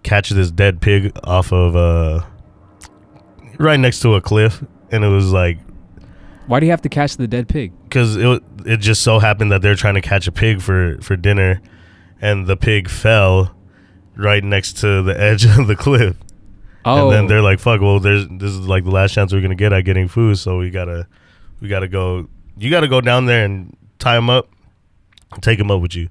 catch this dead pig off of right next to a cliff, and it was like, why do you have to catch the dead pig? Because it just so happened that they're trying to catch a pig for dinner, and the pig fell right next to the edge of the cliff. Oh, and then they're like, fuck, well, this is like the last chance we're gonna get at getting food, so we gotta go. You gotta go down there and tie him up, take him up with you.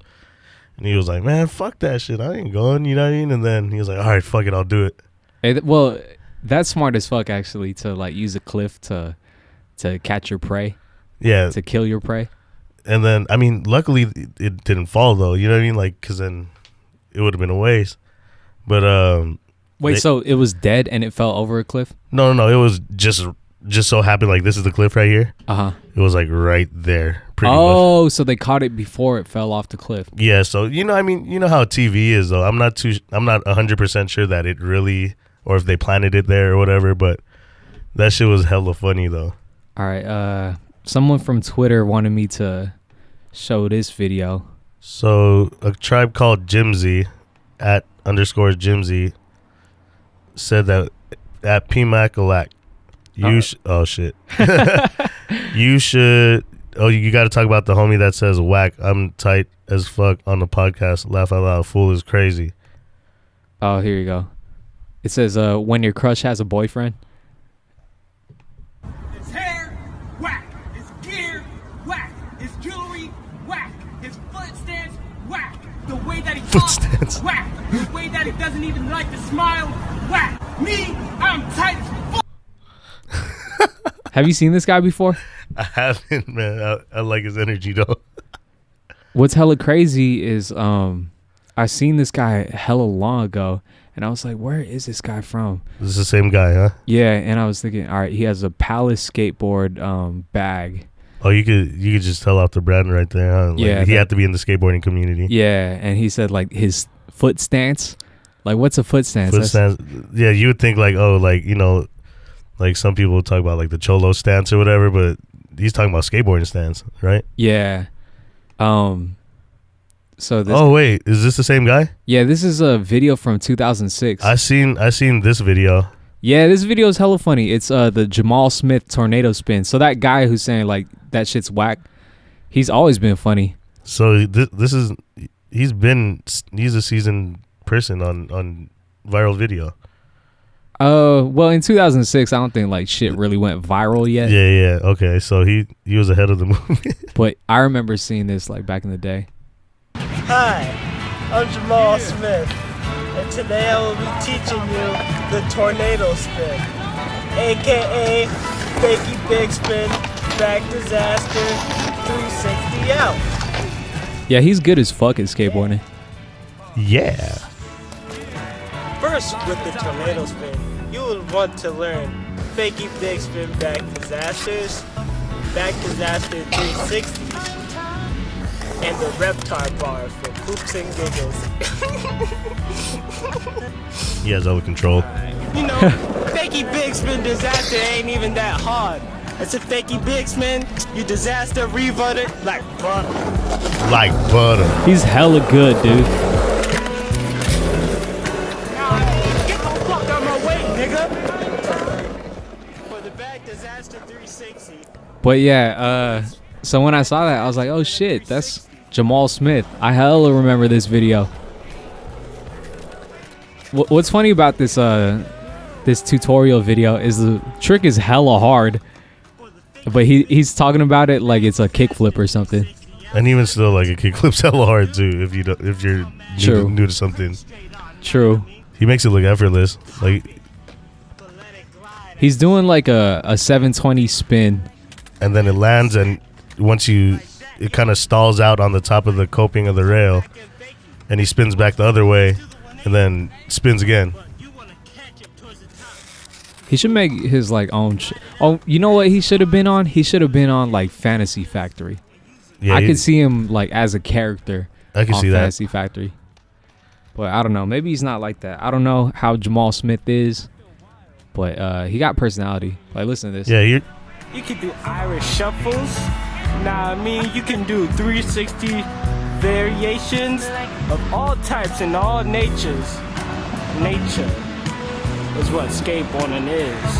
And he was like, man, fuck that shit, I ain't going, you know what I mean? And then he was like, all right, fuck it, I'll do it. Well, that's smart as fuck, actually, to like use a cliff to catch your prey. Yeah, to kill your prey. And then, I mean, luckily it didn't fall though, you know what I mean? Like, because then it would have been a waste. But wait, so it was dead and it fell over a cliff? No, it was just so happened, like, this is the cliff right here. It was like right there, pretty much. So they caught it before it fell off the cliff. Yeah, so, you know, I mean, you know how TV is though. I'm not 100% sure that it really, or if they planted it there or whatever, but that shit was hella funny though. All right. Someone from Twitter wanted me to show this video. So a tribe called Jimsy @_Jimsy said that at Pmac oh shit. You should. Oh, you got to talk about the homie that says whack. I'm tight as fuck on the podcast. Laugh out loud. Fool is crazy. Oh, here you go. It says when your crush has a boyfriend. His hair, whack. His gear, whack. His jewelry, whack. His foot stance, whack. The way that he talks, whack. The way that he doesn't even like to smile, whack. Me, I'm tight as fuck. Have you seen this guy before? I haven't, man. I like his energy though. What's hella crazy is I seen this guy hella long ago, and I was like, where is this guy from? This is the same guy, huh? Yeah, and I was thinking, all right, he has a Palace skateboard bag. Oh, you could just tell off the brand right there, huh? Like, yeah, he had to be in the skateboarding community. Yeah, and he said like his foot stance. Like, what's a foot stance? Yeah, you would think like, oh, like, you know, like some people talk about like the cholo stance or whatever, but he's talking about skateboarding stance, right? Yeah. So this. Oh wait, is this the same guy? Yeah, this is a video from 2006. I seen this video. Yeah, this video is hella funny. It's the Jamal Smith tornado spin. So that guy who's saying like that shit's whack, he's always been funny. So he's a seasoned person on viral video. Well, in 2006, I don't think like shit really went viral yet. Yeah. Okay, so he was ahead of the movie. But I remember seeing this like back in the day. Hi, I'm Jamal Smith, and today I will be teaching you the tornado spin, aka fakey big spin, back disaster, 360 out. Yeah, he's good as fuck at skateboarding. Yeah. First, with the tornado spin, you will want to learn fakey big spin, back disaster 360s, and the reptar bar for poops and giggles. He has over control. You know, fakey big spin disaster ain't even that hard. It's a fakey big spin, you disaster revert it like butter. Like butter. He's hella good, dude. Get the fuck out my way, nigga. For the back disaster 360. But yeah, so when I saw that, I was like, oh shit, that's Jamal Smith. I hella remember this video. What's funny about this this tutorial video is the trick is hella hard, but he's talking about it like it's a kickflip or something. And even still, like a kickflip's hella hard too if you're new to something. True. He makes it look effortless. Like he's doing like a 720 spin, and then it lands, and once it kind of stalls out on the top of the coping of the rail, and he spins back the other way, and then spins again. He should make his like own. Oh, you know what he should have been on? He should have been on like Fantasy Factory. Yeah, I could see him like as a character. I can see that. Fantasy Factory. But I don't know. Maybe he's not like that. I don't know how Jamal Smith is, but he got personality. Like, listen to this. Yeah, you can do Irish shuffles. Nah, I mean you can do 360 variations of all types and all natures. Nature is what skateboarding is.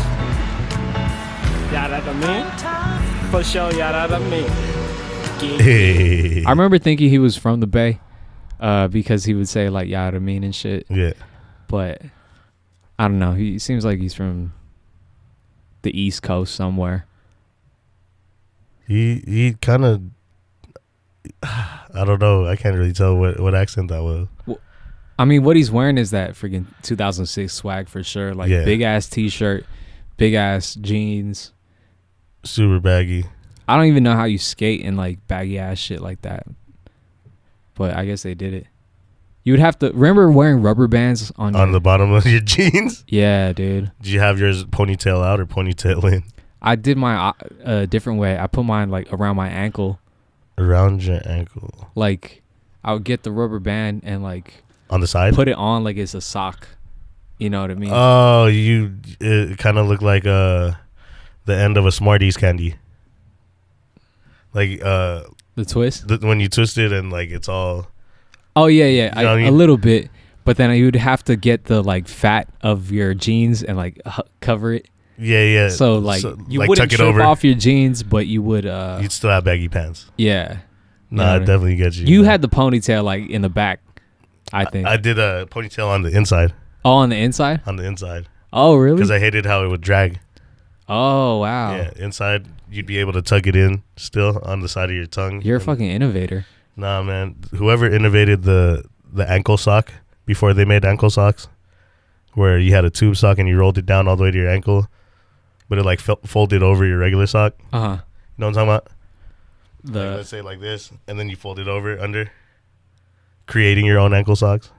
Yada da me? For sure, yada da me. I remember thinking he was from the Bay, because he would say like yada mean and shit. Yeah. But I don't know. He seems like he's from the East Coast somewhere. He kind of, I don't know. I can't really tell what accent that was. Well, I mean, what he's wearing is that freaking 2006 swag for sure. Like big ass t-shirt, big ass jeans, super baggy. I don't even know how you skate in like baggy ass shit like that. But I guess they did it. You would have to remember wearing rubber bands on the bottom of your jeans. Yeah, dude. Did you have yours ponytail out or ponytail in? I did mine a different way. I put mine like around my ankle. Around your ankle. Like I would get the rubber band and like on the side, put it on like it's a sock. You know what I mean? Oh, it kind of looked like the end of a Smarties candy. Like the twist? When you twist it and like it's all... Oh, yeah, yeah. You know what I mean? A little bit. But then you would have to get the like fat of your jeans and like cover it. Yeah, yeah. So like you like wouldn't strip off your jeans, but you would... You'd still have baggy pants. Yeah. Nah, I definitely get you. You had the ponytail like in the back, I think. I did a ponytail on the inside. Oh, on the inside? On the inside. Oh, really? Because I hated how it would drag. Oh, wow. Yeah, inside you'd be able to tuck it in still on the side of your tongue. You're a fucking innovator. Nah, man. Whoever innovated the ankle sock before they made ankle socks, where you had a tube sock and you rolled it down all the way to your ankle, but it like folded over your regular sock. Uh-huh. You know what I'm talking about? Like, let's say like this, and then you fold it over under, creating your own ankle socks.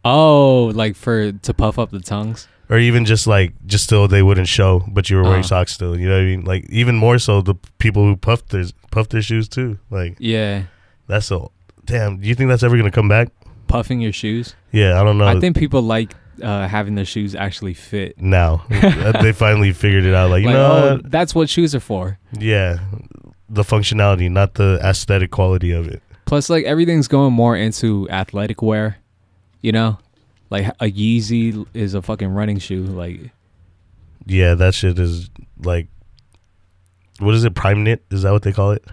Oh, like to puff up the tongues? Or even just so they wouldn't show, but you were wearing socks still. You know what I mean? Like even more so the people who puffed their shoes too. Like yeah, that's so damn. Do you think that's ever gonna come back? Puffing your shoes? Yeah, I don't know. I think people like having their shoes actually fit. Now they finally figured it out. Like, you know, that's what shoes are for. Yeah, the functionality, not the aesthetic quality of it. Plus, like everything's going more into athletic wear. You know. Like a Yeezy is a fucking running shoe. Like, yeah, that shit is like, what is it? Prime knit? Is that what they call it?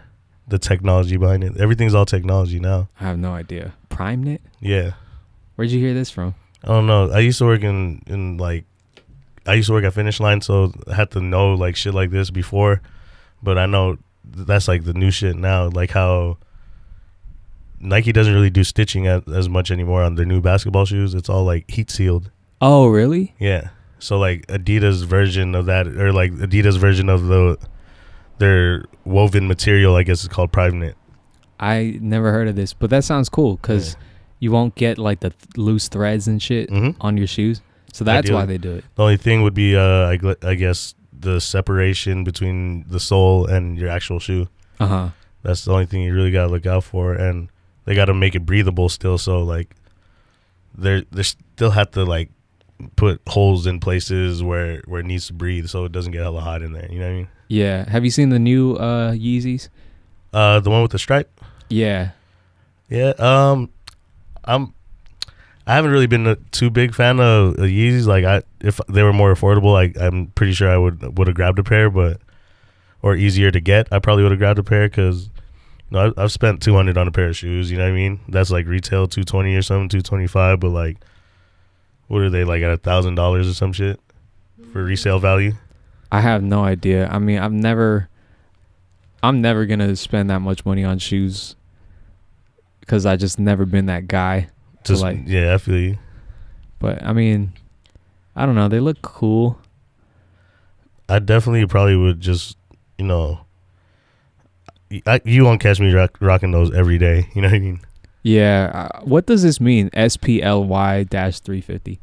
The technology behind it. Everything's all technology now. I have no idea. Prime knit? Yeah. Where'd you hear this from? I don't know. I used to work I used to work at Finish Line, so I had to know like shit like this before. But I know that's like the new shit now. Like how Nike doesn't really do stitching as much anymore on their new basketball shoes. It's all like heat sealed. Oh, really? Yeah. So like Adidas version of that, or like Adidas version of their woven material, I guess it's called Prime Knit. I never heard of this, but that sounds cool because you won't get like the loose threads and shit on your shoes. So that's why they do it. The only thing would be, I guess, the separation between the sole and your actual shoe. Uh-huh. That's the only thing you really gotta look out for, and they got to make it breathable still, so like they still have to like put holes in places where it needs to breathe, so it doesn't get hella hot in there. You know what I mean? Yeah. Have you seen the new Yeezys? The one with the stripe? Yeah. Yeah. I haven't really been a too big fan of Yeezys. Like if they were more affordable, I'm pretty sure I would have grabbed a pair, or easier to get, I probably would have grabbed a pair because. No, I've spent $200 on a pair of shoes. You know what I mean? That's like retail $220 or something, $225. But like, what are they like at $1,000 or some shit for resale value? I have no idea. I mean, I'm never gonna spend that much money on shoes because I just never been that guy. Yeah, I feel you. But I mean, I don't know. They look cool. I definitely probably would just, you know. You won't catch me rocking those every day. You know what I mean? Yeah. What does this mean? SPLY-350.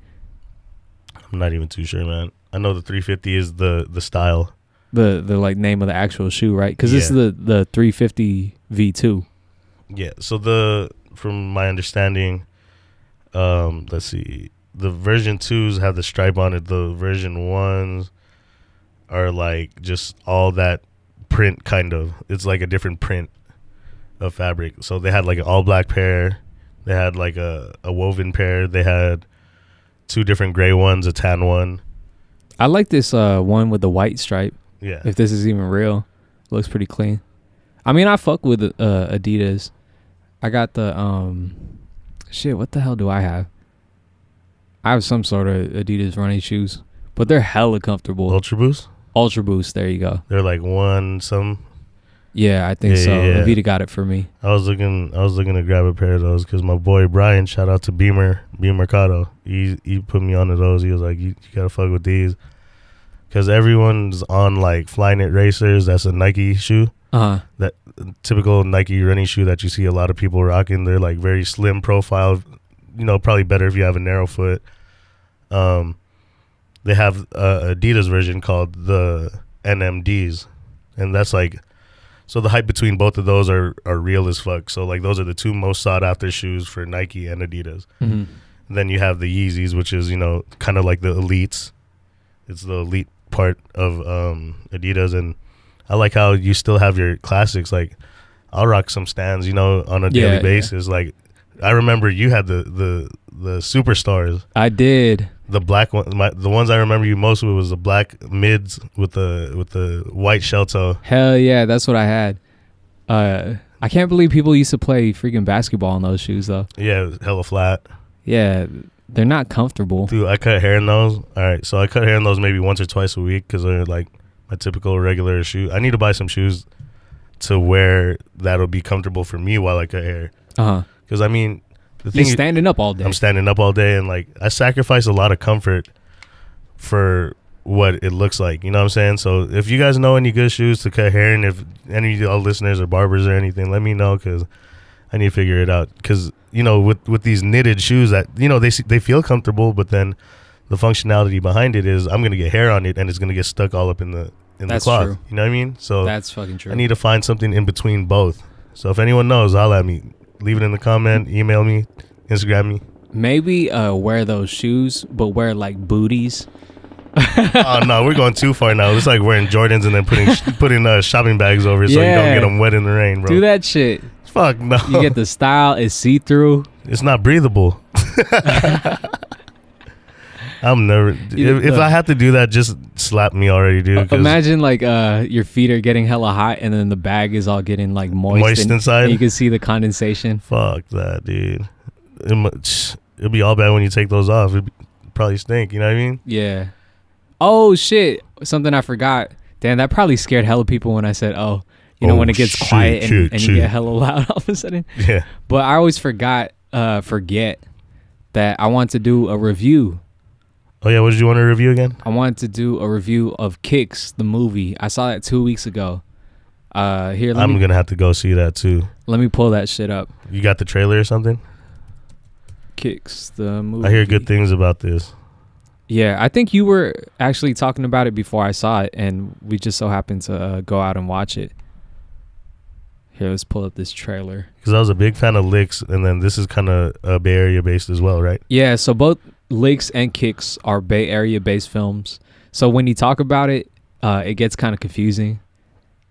I'm not even too sure, man. I know the 350 is the style. The like name of the actual shoe, right? Because this is the 350 V2. Yeah. So from my understanding, let's see, the version 2s have the stripe on it. The version 1s are like just all that print kind of. It's like a different print of fabric. So they had like an all black pair, they had like a woven pair, they had 2 different gray ones, a tan one. I like this one with the white stripe. Yeah, if this is even real, looks pretty clean. I mean, I fuck with Adidas. I got the shit, what the hell do I have? I have some sort of Adidas running shoes, but they're hella comfortable. Ultra Boost? Ultra Boost, there you go. They're like one some. Yeah, I think so. Yeah. Avita got it for me. I was looking to grab a pair of those because my boy Brian, shout out to Beamer Mercado. He put me onto those. He was like, you gotta fuck with these because everyone's on like Flyknit racers. That's a Nike shoe. That typical Nike running shoe that you see a lot of people rocking. They're like very slim profile. You know, probably better if you have a narrow foot. They have a Adidas version called the NMDs, and that's like, so the hype between both of those are real as fuck. So like those are the 2 most sought after shoes for Nike and Adidas. Mm-hmm. Then you have the Yeezys, which is, you know, kind of like the elites. It's the elite part of Adidas, and I like how you still have your classics. Like I'll rock some Stans, on a daily basis. Like I remember you had the superstars. I did. The black one, the ones I remember you most with was the black mids with the white shell toe. Hell yeah, that's what I had. I can't believe people used to play freaking basketball in those shoes though. Yeah, it was hella flat. Yeah, they're not comfortable. Dude, I cut hair in those. All right, so I cut hair in those maybe once or twice a week because they're like my typical regular shoe. I need to buy some shoes to wear that'll be comfortable for me while I cut hair. Because I mean, the thing you're standing up all day. I'm standing up all day, and like I sacrifice a lot of comfort for what it looks like. You know what I'm saying? So if you guys know any good shoes to cut hair, and if any of y'all listeners are barbers or anything, let me know because I need to figure it out. Because with these knitted shoes that they feel comfortable, but then the functionality behind it is I'm gonna get hair on it, and it's gonna get stuck all up in the cloth. True. You know what I mean? So that's fucking true. I need to find something in between both. So if anyone knows, holla at me. Leave it in the comment, email me, Instagram me. Maybe wear those shoes, but wear like booties. Oh no, we're going too far now. It's like wearing Jordans and then putting shopping bags over it so you don't get them wet in the rain, bro. Do that shit. Fuck no. You get the style. It's see through. It's not breathable. I'm never. If I have to do that, just slap me already, dude. Imagine like your feet are getting hella hot, and then the bag is all getting like moist inside. And you can see the condensation. Fuck that, dude. It'll be all bad when you take those off. It'd probably stink. You know what I mean? Yeah. Oh shit! Something I forgot. Damn, that probably scared hella people when I said, "Oh, when it gets quiet and you get hella loud all of a sudden." Yeah. But I always forget that I want to do a review. Oh yeah, what did you want to review again? I wanted to do a review of Kicks, the movie. I saw that 2 weeks ago. I'm gonna have to go see that too. Let me pull that shit up. You got the trailer or something? Kicks, the movie. I hear good things about this. Yeah, I think you were actually talking about it before I saw it, and we just so happened to go out and watch it. Here, let's pull up this trailer. Because I was a big fan of Licks, and then this is kind of Bay Area based as well, right? Yeah, so both Licks and Kicks are Bay Area based films. So when you talk about it, it gets kind of confusing.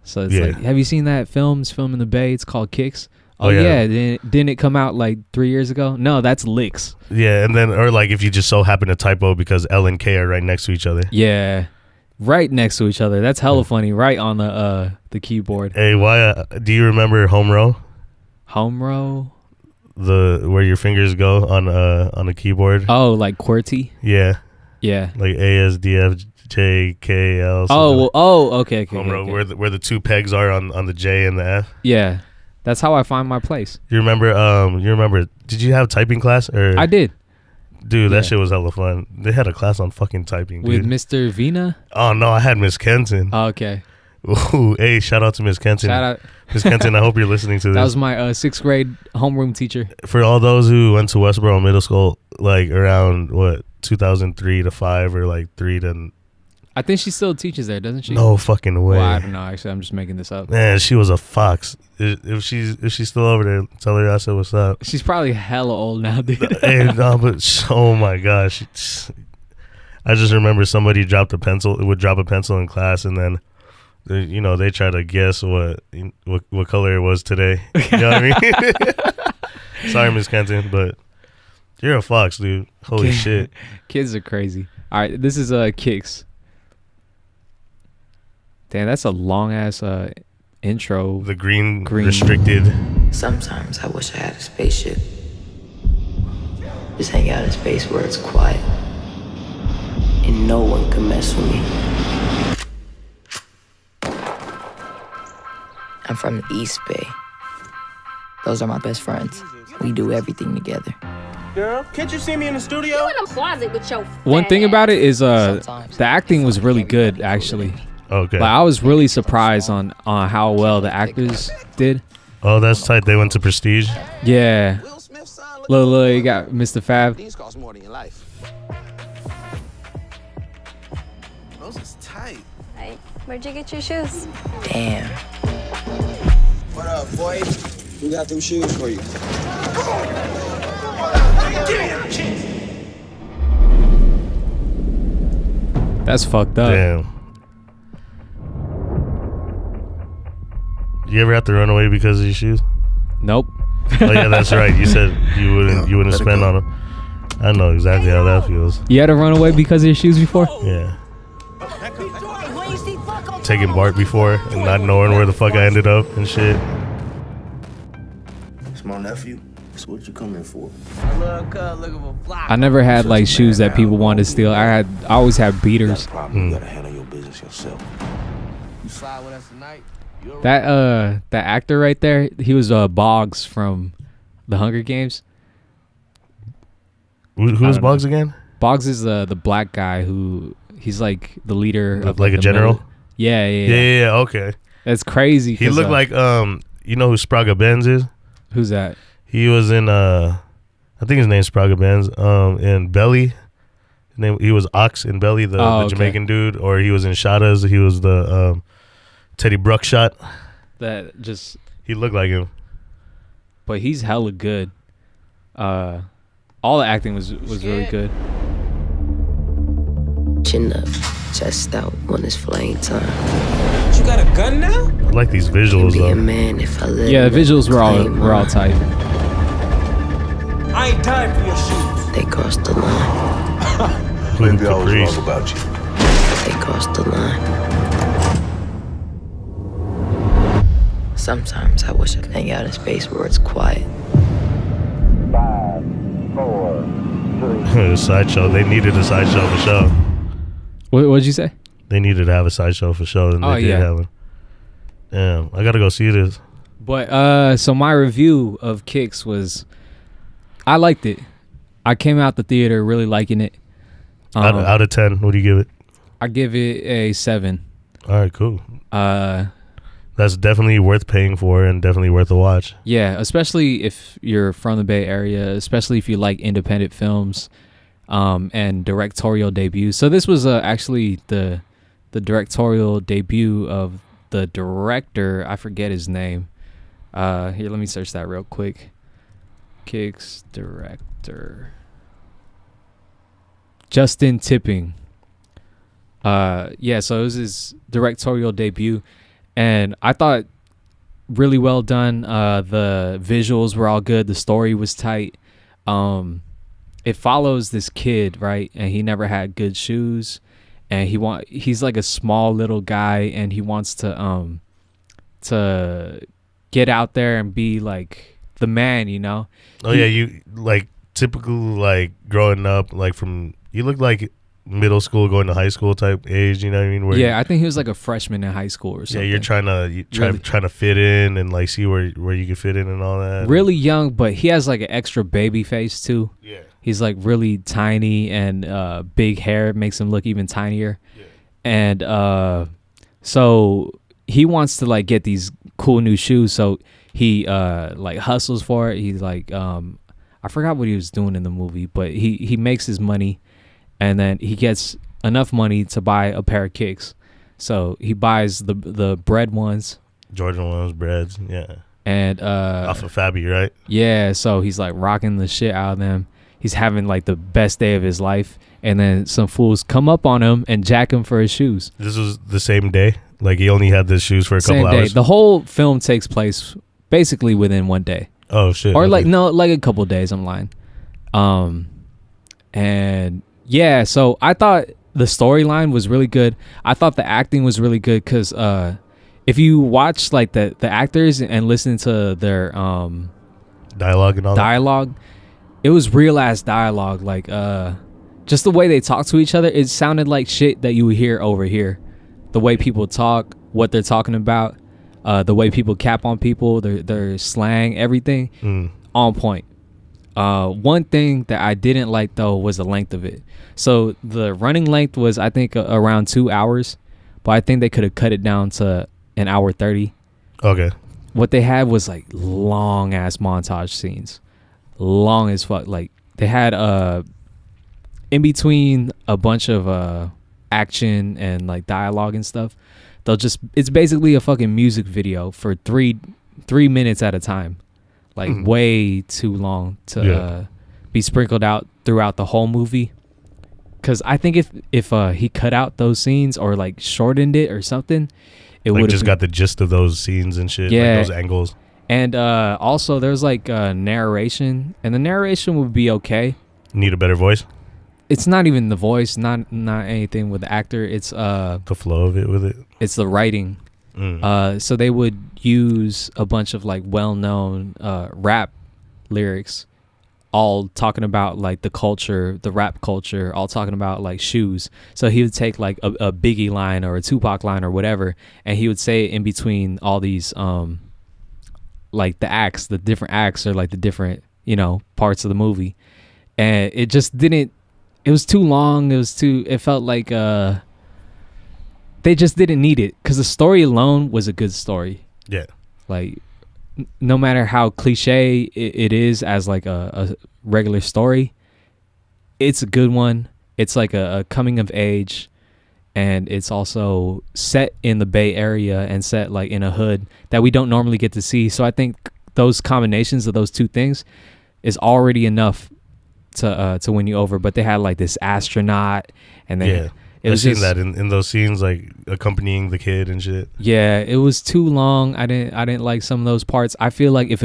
So it's like, have you seen that film in the Bay? It's called Kicks. Oh yeah. Didn't it come out like 3 years ago? No, that's Licks. Yeah, and then or like if you just so happen to typo because L and K are right next to each other. Yeah, right next to each other. That's hella funny. Right on the keyboard. Hey, why? Do you remember Home Row? Home Row. Where your fingers go on a keyboard. Oh, like QWERTY. Yeah. Yeah. Like ASDFJKL. Okay. Home Row, where the two pegs are on the J and the F. Yeah. That's how I find my place. You remember? Did you have typing class? Or I did. Dude, that shit was hella fun. They had a class on fucking typing. With dude. Mr. Vina? Oh no, I had Miss Kenton. Oh, okay. Ooh, hey, shout out to Miss Kenton. Shout out. Miss Kenton, I hope you're listening to this. That was my 6th grade homeroom teacher. For all those who went to Westboro Middle School, like around 2003 to 5 or like 3 to. I think she still teaches there, doesn't she? No fucking way. Well, I don't know. Actually, I'm just making this up. Man, she was a fox. If she's still over there, tell her I said what's up. She's probably hella old now, dude. Hey, no, but oh my gosh, I just remember somebody would drop a pencil in class, and then they try to guess what color it was today. You know what I mean? Sorry, Miss Kenton, but you're a fox, dude. Holy shit. Kids are crazy. All right, this is Kicks. Damn, that's a long ass intro. The green restricted. Sometimes I wish I had a spaceship. Just hang out in space where it's quiet and no one can mess with me. I'm from the East Bay. Those are my best friends. We do everything together. Girl, can't you see me in the studio? You in the closet with your One thing about it is the acting was really good, actually. Okay. Like, I was really surprised on how well the actors did. Oh, that's tight. They went to Prestige. Yeah. Look, you got Mr. Fab. These cost more than your life. Those is tight. Hey, where'd you get your shoes? Damn. What up, boy? We got them shoes for you. That's fucked up. Damn. You ever have to run away because of your shoes? Nope. Oh yeah, that's right. You said you wouldn't spend on them. I know exactly how that feels. You had to run away because of your shoes before? Yeah. Taking Bart before and not knowing where the fuck I ended up and shit. It's my nephew. That's what you coming for. I never had like shoes that people wanted to steal. I always had beaters. You gotta handle your business yourself. You slide with us tonight? That actor right there, he was Boggs from the Hunger Games. Who's Boggs again? Boggs is the black guy he's like the leader of like a general. Yeah. Okay, that's crazy. He looked like you know who Sprague Benz is? Who's that? He was in I think his name's Sprague Benz. In Belly, he was Ox in Belly, the Jamaican dude, or he was in Shadas. He was the Teddy Bruckshot. That just he looked like him, but he's hella good. All the acting was really good. Chin up, chest out when it's flame time. You got a gun now? I like these visuals though. Man, if I let Yeah, the visuals were all tight. I ain't dying for your shoes. They crossed the line. Maybe I was wrong about you. They crossed the line. Sometimes I wish I could hang out in space where it's quiet. 5, 4, 3. Sideshow. They needed a sideshow for show. What'd you say? They needed to have a sideshow for show, and they did have one. Damn, I gotta go see this. But so my review of Kicks was, I liked it. I came out the theater really liking it. Out of 10, what do you give it? I give it a 7. All right, cool. That's definitely worth paying for and definitely worth a watch. Yeah, especially if you're from the Bay Area, especially if you like independent films and directorial debuts. So this was actually the directorial debut of the director. I forget his name. Here, let me search that real quick. Kicks director. Justin Tipping. Yeah, so it was his directorial debut. And I thought really well done. The visuals were all good. The story was tight. It follows this kid, right? And he never had good shoes. And he's like a small little guy, and he wants to get out there and be like the man, you know? Oh, yeah, you like typical like growing up, like from you look like middle school going to high school type age, you know what I mean? Where I think he was like a freshman in high school or something. Yeah, you're trying to fit in and like see where you can fit in and all that. Really young, but he has like an extra baby face too. Yeah. He's like really tiny, and big hair makes him look even tinier. Yeah. And so he wants to like get these cool new shoes, so he like hustles for it. He's like I forgot what he was doing in the movie, but he makes his money. And then he gets enough money to buy a pair of kicks. So he buys the bread ones. Jordan ones, breads, yeah. And off of Fabi, right? Yeah, so he's like rocking the shit out of them. He's having like the best day of his life. And then some fools come up on him and jack him for his shoes. This was the same day? Like he only had the shoes for a couple hours? The whole film takes place basically within one day. Oh, shit. Or like a couple days, I'm lying. And yeah, so I thought the storyline was really good. I thought the acting was really good because if you watch like the actors and listen to their dialogue and all that, it was real ass dialogue. Like just the way they talk to each other, it sounded like shit that you would hear over here. The way people talk, what they're talking about, the way people cap on people, their slang, everything on point. One thing that I didn't like though was the length of it. So the running length was I think around 2 hours, but I think they could have cut it down to an hour 30. Okay. What they had was like long ass montage scenes, long as fuck. Like they had in between a bunch of action and like dialogue and stuff. It's basically a fucking music video for 3 minutes at a time. Like way too long to be sprinkled out throughout the whole movie. because I think if he cut out those scenes or like shortened it or something, it would like just got the gist of those scenes and shit. Yeah, like those angles. And also there's like narration, and the narration would be okay. Need a better voice. It's not even the voice, not anything with the actor. It's the flow of it with it. It's the writing. So they would use a bunch of like well-known rap lyrics, all talking about like the culture, the rap culture, all talking about like shoes. So he would take like a Biggie line or a Tupac line or whatever, and he would say it in between all these like the different acts or like the different, you know, parts of the movie. And it just didn't, it was too long. It felt like they just didn't need it, because the story alone was a good story. Yeah. Like, no matter how cliche it is as like a regular story, it's a good one. It's like a coming of age, and it's also set in the Bay Area and set like in a hood that we don't normally get to see. So I think those combinations of those two things is already enough to win you over. But they had like this astronaut, and then it was seen that in those scenes, like accompanying the kid and shit. Yeah, it was too long. I didn't like some of those parts. I feel like if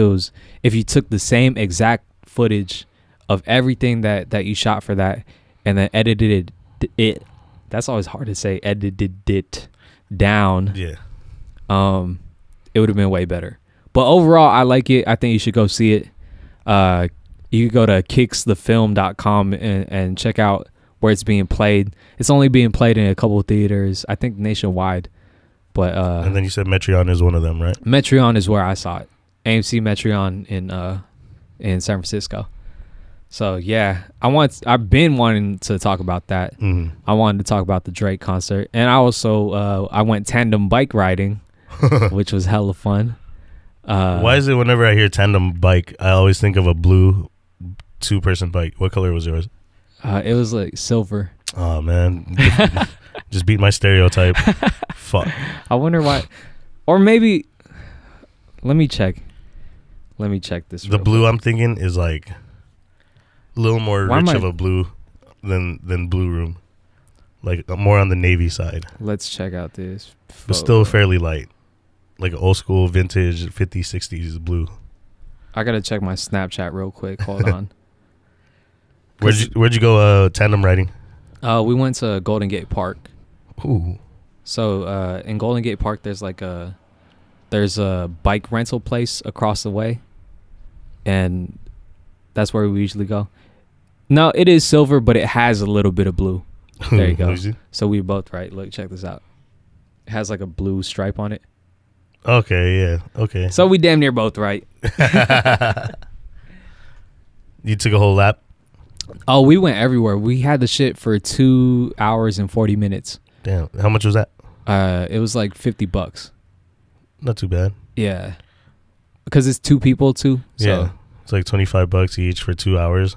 you took the same exact footage of everything that you shot for that, and then edited it, that's always hard to say, edited it down. Yeah. It would have been way better. But overall, I like it. I think you should go see it. You can go to kicksthefilm.com and check out where it's being played. It's only being played in a couple of theaters, I think nationwide. But and then you said Metreon is one of them, right? Metreon is where I saw it. AMC Metreon in San Francisco. So yeah, I've been wanting to talk about that. Mm-hmm. I wanted to talk about the Drake concert, and I also I went tandem bike riding, which was hella fun. Why is it whenever I hear tandem bike, I always think of a blue 2-person bike? What color was yours? It was like silver. Oh man, just beat my stereotype. Fuck. I wonder why, or maybe. Let me check this. The blue I'm thinking is like a little more rich of a blue than Blue Room, like more on the navy side. Let's check out this photo. But still fairly light, like old school vintage 50s 60s blue. I gotta check my Snapchat real quick. Hold on. Where'd you go tandem riding? We went to Golden Gate Park. Ooh. So in Golden Gate Park, there's a bike rental place across the way, and that's where we usually go. No, it is silver, but it has a little bit of blue. There you go. So we both right. Look, check this out. It has like a blue stripe on it. Okay, yeah, okay. So we damn near both right. You took a whole lap? Oh, we went everywhere. We had the shit for 2 hours and 40 minutes. Damn. How much was that? It was like $50. Not too bad. Yeah. Because it's 2 people too. So. Yeah. It's like $25 each for 2 hours.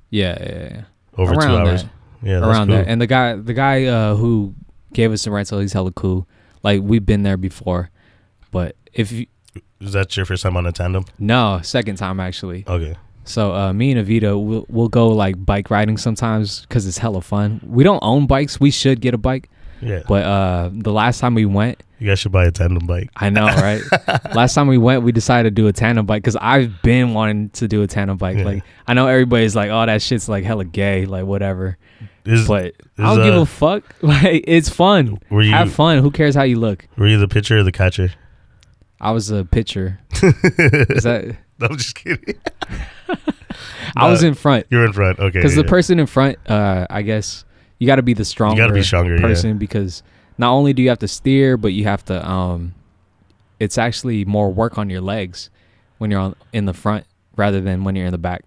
Yeah. Over around 2 hours. That. Yeah, that's around cool. that. And the guy who gave us the rental, he's hella cool. Like, we've been there before. But if you... Is that your first time on a tandem? No, second time actually. Okay. So me and Avito, we'll go like bike riding sometimes because it's hella fun. We don't own bikes. We should get a bike. Yeah. But the last time we went, you guys should buy a tandem bike. I know, right? Last time we went, we decided to do a tandem bike because I've been wanting to do a tandem bike. Yeah. Like, I know everybody's like, oh, that shit's like hella gay, like whatever. But I don't give a fuck. Like, it's fun. Have fun. Who cares how you look? Were you the pitcher or the catcher? I was a pitcher. Is that? I'm just kidding. I was in front. You're in front, okay. Because the person in front, I guess you got to be the stronger. You got to be stronger, person because not only do you have to steer, but you have to. It's actually more work on your legs when you're in the front rather than when you're in the back.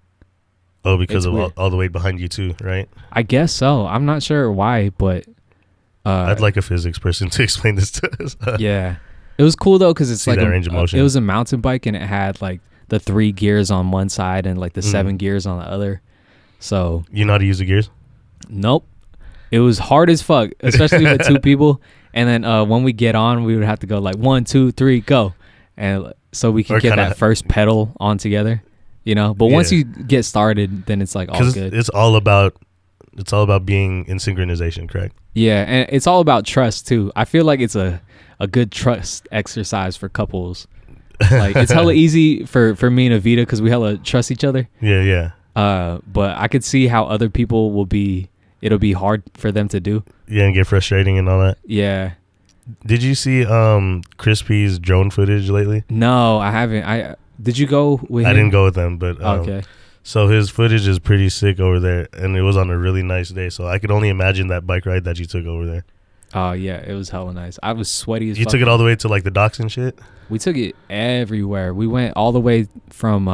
Oh, because of all the weight behind you too, right? I guess so. I'm not sure why, but I'd like a physics person to explain this to us. Yeah, it was cool though because it's like range of motion. It was a mountain bike and it had like the 3 gears on one side and like the 7 gears on the other. So you know how to use the gears? Nope. It was hard as fuck, especially with 2 people. And then when we get on, we would have to go like 1, 2, 3, go, and so we could get that first pedal on together, you know. But once you get started, then it's like all good. It's all about It's all about being in synchronization, correct? Yeah, and it's all about trust too. I feel like it's a good trust exercise for couples. Like it's hella easy for me and Avita because we hella trust each other. Yeah. But I could see how other people it'll be hard for them to do. Yeah, and get frustrating and all that. Yeah. Did you see Crispy's drone footage lately? No, I haven't. Did you go with him? I didn't go with them, but okay. So his footage is pretty sick over there, and it was on a really nice day. So I could only imagine that bike ride that you took over there. Oh yeah, it was hella nice. I was sweaty as fuck. You took it all the way to like the docks and shit? We took it everywhere. We went all the way from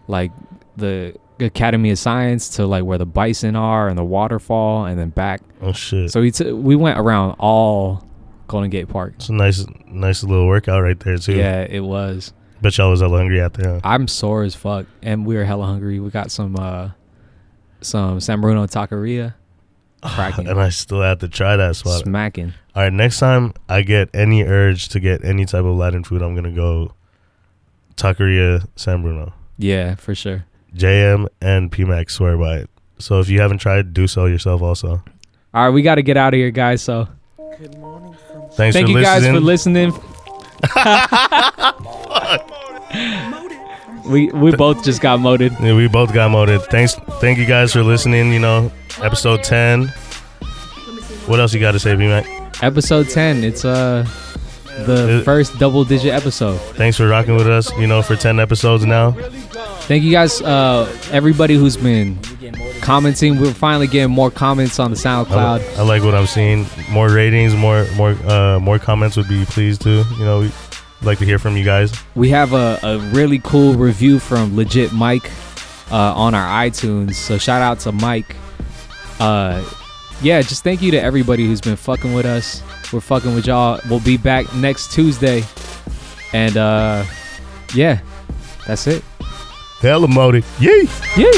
like the Academy of Science to like where the bison are and the waterfall, and then back. Oh shit! So we went around all Golden Gate Park. It's a nice little workout right there too. Yeah, it was. Bet y'all was hella hungry out there. Huh? I'm sore as fuck, and we were hella hungry. We got some San Bruno taqueria. Cracking. And I still have to try that spot. Smacking. All right, next time I get any urge to get any type of Latin food, I'm gonna go taqueria San Bruno. Yeah, for sure. JM and Pmac swear by it. So if you haven't tried, do so yourself also. All right, we got to get out of here, guys. So thank you guys for listening. we both just got moded. Yeah, we both got moded. Thank you guys for listening. You know, episode 10. What else you got to say, Pmac? Episode 10. It's the first double-digit episode. Thanks for rocking with us. You know, for 10 episodes now. Thank you guys, everybody who's been commenting. We're finally getting more comments on the SoundCloud. I like what I'm seeing. More ratings, more comments would be pleased too. You know, we'd like to hear from you guys. We have a really cool review from Legit Mike on our iTunes. So shout out to Mike. Yeah, just thank you to everybody who's been fucking with us. We're fucking with y'all. We'll be back next Tuesday. And yeah, that's it. Hella motive. Yee. Yee.